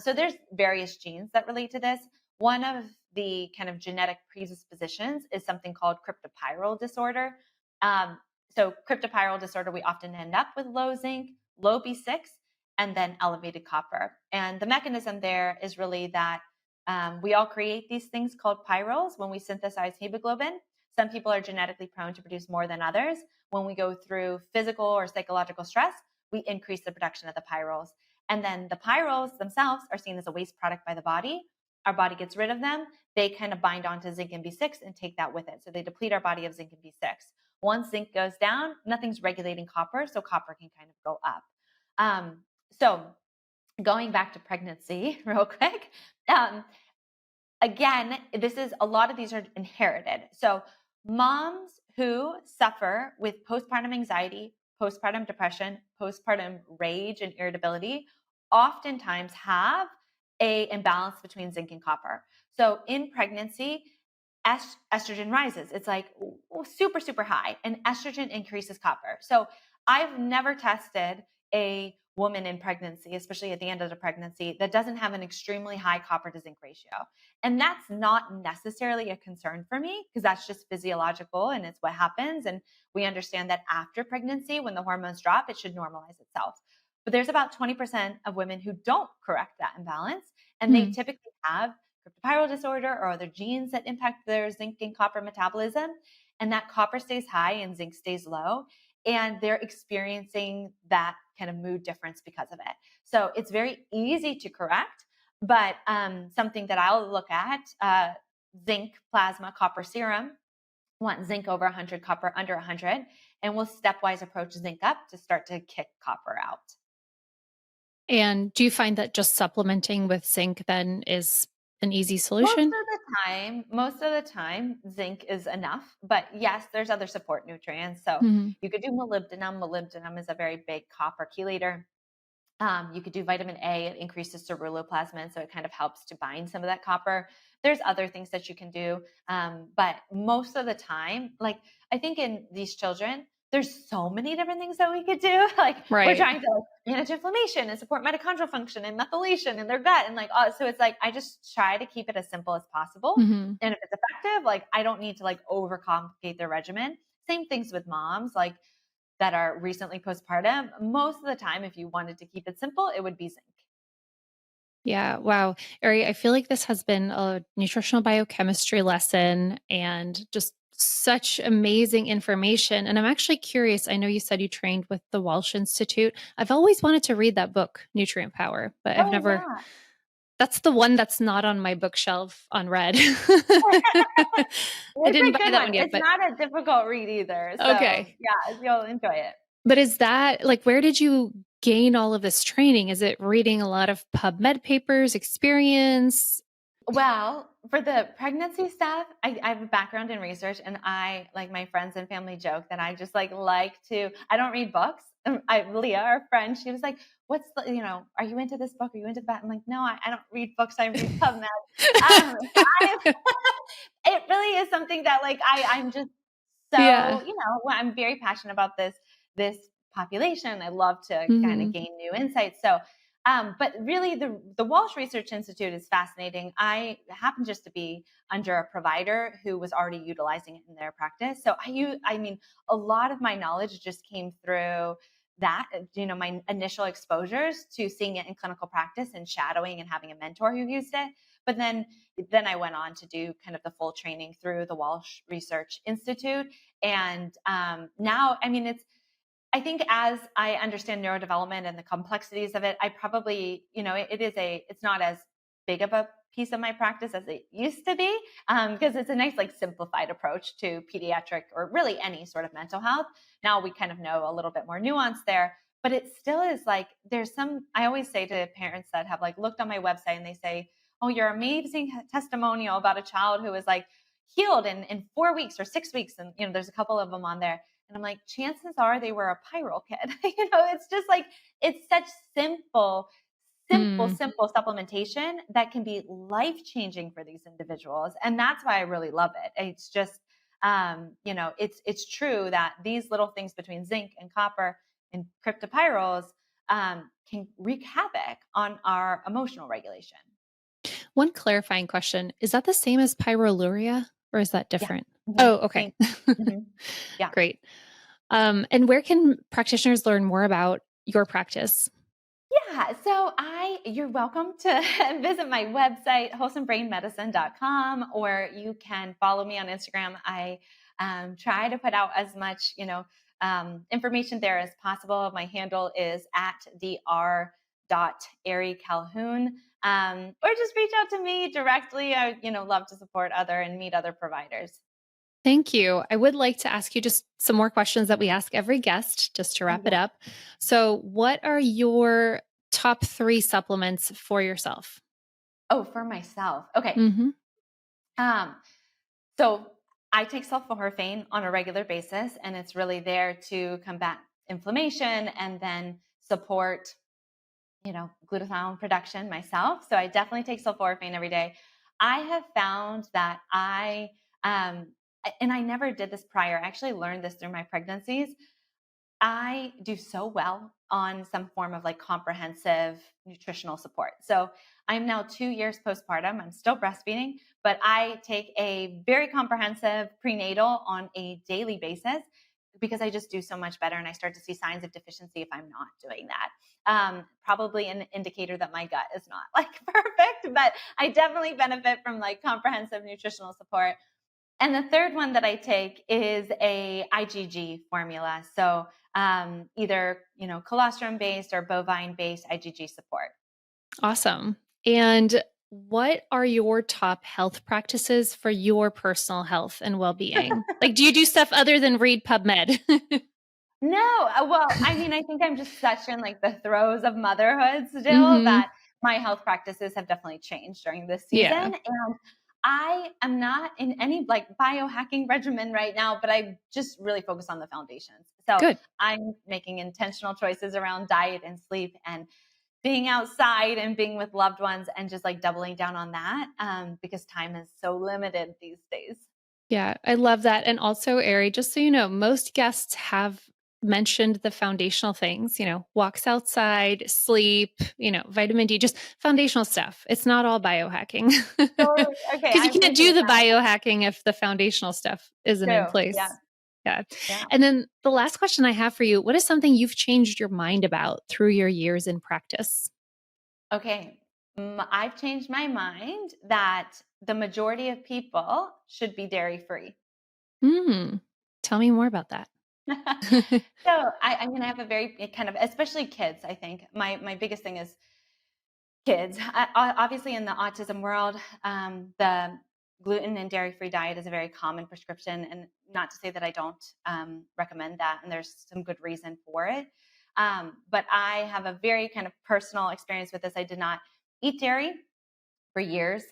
So there's various genes that relate to this. One of the kind of genetic predispositions is something called cryptopyrrole disorder. So cryptopyrrole disorder, we often end up with low zinc, low B6, and then elevated copper. And the mechanism there is really that we all create these things called pyrroles when we synthesize hemoglobin. Some people are genetically prone to produce more than others. When we go through physical or psychological stress, we increase the production of the pyrroles. And then the pyrroles themselves are seen as a waste product by the body. Our body gets rid of them. They kind of bind onto zinc and B6 and take that with it. So they deplete our body of zinc and B6. Once zinc goes down, nothing's regulating copper, so copper can kind of go up. So going back to pregnancy real quick, again, a lot of these are inherited. So moms who suffer with postpartum anxiety, postpartum depression, postpartum rage and irritability oftentimes have an imbalance between zinc and copper. So in pregnancy, estrogen rises. It's like super, super high, and estrogen increases copper. So I've never tested a woman in pregnancy, especially at the end of the pregnancy, that doesn't have an extremely high copper to zinc ratio. And that's not necessarily a concern for me, because that's just physiological and it's what happens. And we understand that after pregnancy, when the hormones drop, it should normalize itself. But there's about 20% of women who don't correct that imbalance, and they typically have cryptopyrrole disorder or other genes that impact their zinc and copper metabolism. And that copper stays high and zinc stays low. And they're experiencing that kind of mood difference because of it. So it's very easy to correct, but something that I'll look at, zinc plasma copper serum, want zinc over 100, copper under 100, and we'll stepwise approach zinc up to start to kick copper out. And do you find that just supplementing with zinc then is an easy solution? Most of the time, zinc is enough. But yes, there's other support nutrients. So Mhm. you could do molybdenum. Molybdenum is a very big copper chelator. You could do vitamin A. It increases ceruloplasmin, so it kind of helps to bind some of that copper. There's other things that you can do, but most of the time, like I think in these children, there's so many different things that we could do. Like we're Right. trying to manage inflammation and support mitochondrial function and methylation in their gut, and like so it's like I just try to keep it as simple as possible. Mhm. And if it's effective, like I don't need to like overcomplicate their regimen. Same things with moms, like that are recently postpartum. Most of the time, if you wanted to keep it simple, it would be zinc. Yeah. Wow. Ari, I feel like this has been a nutritional biochemistry lesson and just such amazing information. And I'm actually curious. I know you said you trained with the Walsh Institute. I've always wanted to read that book, Nutrient Power, but I've Oh never, yeah. that's the one that's not on my bookshelf unread. I It's didn't a buy good that one. one yet, It's but not a difficult read either. So okay. yeah, you'll enjoy it. But is that like, where did you gain all of this training? Is it reading a lot of PubMed papers, experience? Well, for the pregnancy stuff, I have a background in research, and I like my friends and family joke that I just like to. I don't read books. Leah, our friend, she was like, "What's the Are you into this book? Are you into that?" I'm like, "No, I don't read books. I read PubMed." I it really is something that like I'm just Yeah. so I'm very passionate about this population. I love to kind of Mhm. gain new insights. So but really, the Walsh Research Institute is fascinating. I happen just to be under a provider who was already utilizing it in their practice. So I mean, a lot of my knowledge just came through that, my initial exposures to seeing it in clinical practice and shadowing and having a mentor who used it. But then I went on to do kind of the full training through the Walsh Research Institute. And now, I mean, I think as I understand neurodevelopment and the complexities of it, I probably, it's not as big of a piece of my practice as it used to be, because it's a nice, like simplified approach to pediatric or really any sort of mental health. Now we kind of know a little bit more nuance there, but it still is like, I always say to parents that have like looked on my website and they say, "Oh, your amazing testimonial about a child who was like healed in 4 weeks or 6 weeks." And, there's a couple of them on there. And I'm like, chances are they were a Pyrrole kid. It's just like, it's such Mm. simple supplementation that can be life changing for these individuals. And that's why I really love it. It's just, it's true that these little things between zinc and copper and cryptopyrroles can wreak havoc on our emotional regulation. One clarifying question, is that the same as pyroluria or is that Yeah. different? Mhm. Oh, okay. Same. Mhm. Yeah. Great. And where can practitioners learn more about your practice? Yeah, so you're welcome to visit my website, wholesomebrainmedicine.com, or you can follow me on Instagram. I try to put out as much, information there as possible. My handle is at dr.ari-calhoun, or just reach out to me directly. I, love to support other and meet other providers. Thank you. I would like to ask you just some more questions that we ask every guest, just to Oh, wrap it yeah. up. So, what are your top 3 supplements for yourself? Oh, for myself. Okay. Mhm. Um, So I take sulforaphane on a regular basis, and it's really there to combat inflammation and then support, glutathione production myself. So I definitely take sulforaphane every day. I have found that um, and I never did this prior. I actually learned this through my pregnancies. I do so well on some form of like comprehensive nutritional support. So I'm now 2 years postpartum. I'm still breastfeeding, but I take a very comprehensive prenatal on a daily basis because I just do so much better and I start to see signs of deficiency if I'm not doing that. Probably an indicator that my gut is not like perfect, but I definitely benefit from like comprehensive nutritional support. And the third one that I take is a IgG formula. So either, colostrum based or bovine based IgG support. Awesome. And what are your top health practices for your personal health and well-being? Like, do you do stuff other than read PubMed? No, well, I mean, I think I'm just such in like the throes of motherhood still Hmm. that my health practices have definitely changed during this season. Yeah. And I am not in any like biohacking regimen right now, but I just really focus on the foundations. So Good. I'm making intentional choices around diet and sleep and being outside and being with loved ones and just like doubling down on that because time is so limited these days. Yeah, I love that. And also, Ari, just so you know, most guests have mentioned the foundational things, walks outside, sleep, vitamin D, just foundational stuff. It's not all biohacking. Totally. Okay. Because I you can't do appreciate the that. biohacking if the foundational stuff isn't in True. Yeah. place. Yeah. Yeah. And then the last question I have for you, what is something you've changed your mind about through your years in practice? Okay. I've changed my mind that the majority of people should be dairy free. Hmm. Tell me more about that. So I mean, I have a very kind of, especially kids, I think my biggest thing is kids. Obviously, in the autism world, the gluten and dairy-free diet is a very common prescription, and not to say that I don't recommend that, and there's some good reason for it. But I have a very kind of personal experience with this. I did not eat dairy for years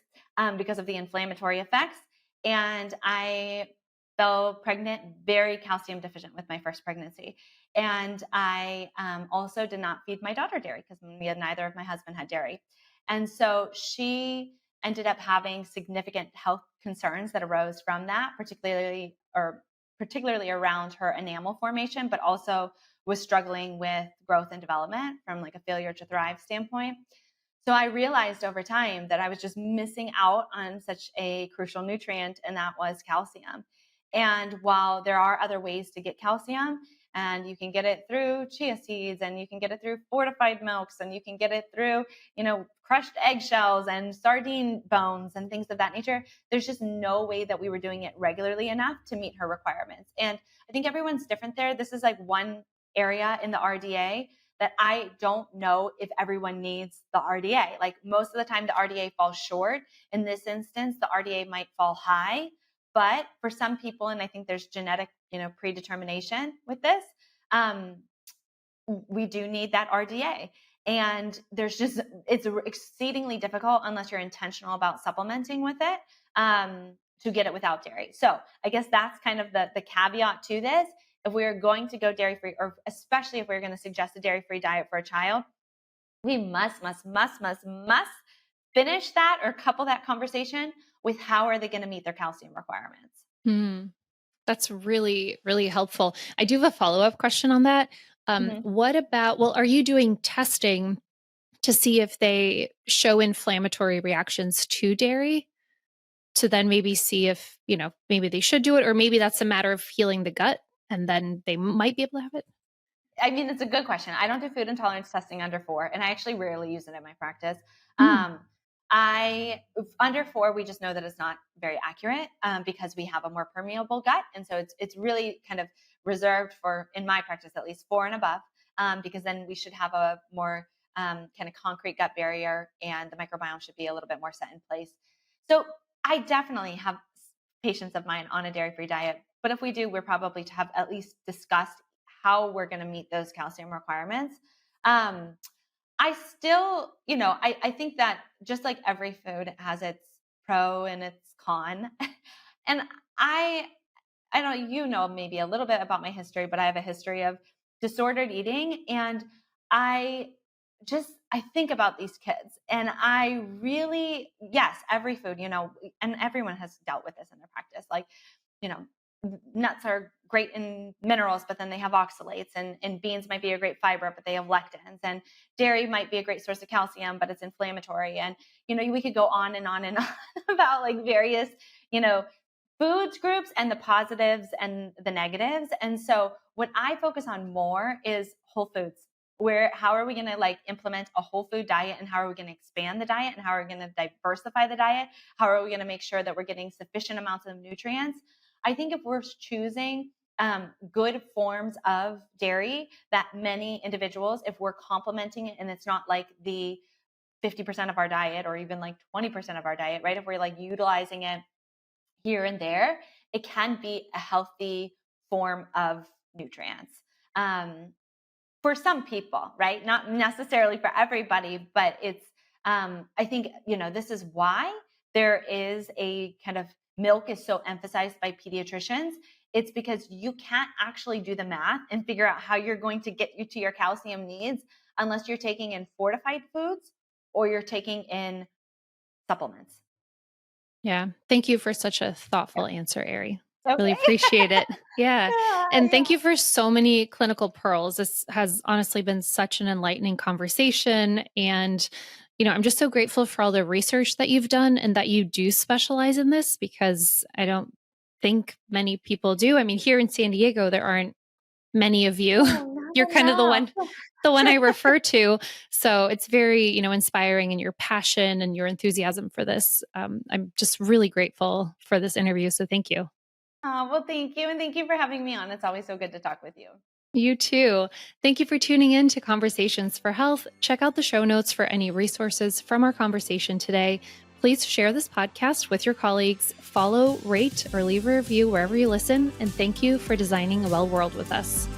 because of the inflammatory effects, and I fell pregnant very calcium deficient with my first pregnancy. And I also did not feed my daughter dairy because neither of my husband had dairy. And so she ended up having significant health concerns that arose from that, particularly around her enamel formation, but also was struggling with growth and development from like a failure to thrive standpoint. So I realized over time that I was just missing out on such a crucial nutrient, and that was calcium. And while there are other ways to get calcium, and you can get it through chia seeds, and you can get it through fortified milks, and you can get it through, crushed eggshells and sardine bones and things of that nature, there's just no way that we were doing it regularly enough to meet her requirements. And I think everyone's different there. This is like one area in the RDA that I don't know if everyone needs the RDA. Like most of the time, the RDA falls short. In this instance, the RDA might fall high. But for some people, and I think there's genetic, predetermination with this, we do need that RDA. And it's exceedingly difficult unless you're intentional about supplementing with it to get it without dairy. So I guess that's kind of the caveat to this. If we are going to go dairy free, or especially if we're going to suggest a dairy free diet for a child, we must finish that or couple that conversation with how are they going to meet their calcium requirements. Hmm. That's really, really helpful. I do have a follow-up question on that. What about, well, are you doing testing to see if they show inflammatory reactions to dairy to then maybe see if, maybe they should do it, or maybe that's a matter of healing the gut and then they might be able to have it? I mean, it's a good question. I don't do food intolerance testing under 4, and I actually rarely use it in my practice. Hmm. I under 4, we just know that it's not very accurate because we have a more permeable gut, and so it's really kind of reserved for, in my practice at least, 4 and above, because then we should have a more kind of concrete gut barrier, and the microbiome should be a little bit more set in place. So I definitely have patients of mine on a dairy-free diet, but if we do, we're probably to have at least discussed how we're going to meet those calcium requirements. I still, I think that just like every food has its pro and its con. And I don't, maybe a little bit about my history, but I have a history of disordered eating. And I think about these kids, and I really, yes, every food, and everyone has dealt with this in their practice. Like, you know, nuts are great in minerals, but then they have oxalates, and beans might be a great fiber, but they have lectins, and dairy might be a great source of calcium, but it's inflammatory. And, we could go on and on and on about like various, foods groups and the positives and the negatives. And so what I focus on more is whole foods. How are we going to like implement a whole food diet, and how are we going to expand the diet, and how are we going to diversify the diet? How are we going to make sure that we're getting sufficient amounts of nutrients? I think if we're choosing good forms of dairy, that many individuals, if we're complementing it and it's not like the 50% of our diet, or even like 20% of our diet, right? If we're like utilizing it here and there, it can be a healthy form of nutrients. For some people, right? Not necessarily for everybody, but it's, I think, this is why there is a kind of milk is so emphasized by pediatricians. It's because you can't actually do the math and figure out how you're going to get you to your calcium needs unless you're taking in fortified foods or you're taking in supplements. Yeah. Thank you for such a thoughtful answer, Ari. Okay. Really appreciate it. Yeah. And thank Yeah. you for so many clinical pearls. This has honestly been such an enlightening conversation. And, I'm just so grateful for all the research that you've done and that you do specialize in this, because I don't think many people do. I mean, here in San Diego, there aren't many of you. Oh, You're kind of the one I refer to. So it's very, inspiring, and your passion and your enthusiasm for this. I'm just really grateful for this interview. So thank you. Oh, well, thank you. And thank you for having me on. It's always so good to talk with you. You too. Thank you for tuning in to Conversations for Health. Check out the show notes for any resources from our conversation today. Please share this podcast with your colleagues, follow, rate, or leave a review wherever you listen. And thank you for designing a well world with us.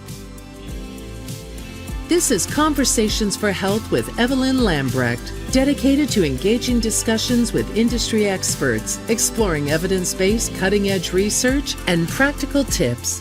This is Conversations for Health with Evelyn Lambrecht, dedicated to engaging discussions with industry experts, exploring evidence-based, cutting-edge research, and practical tips.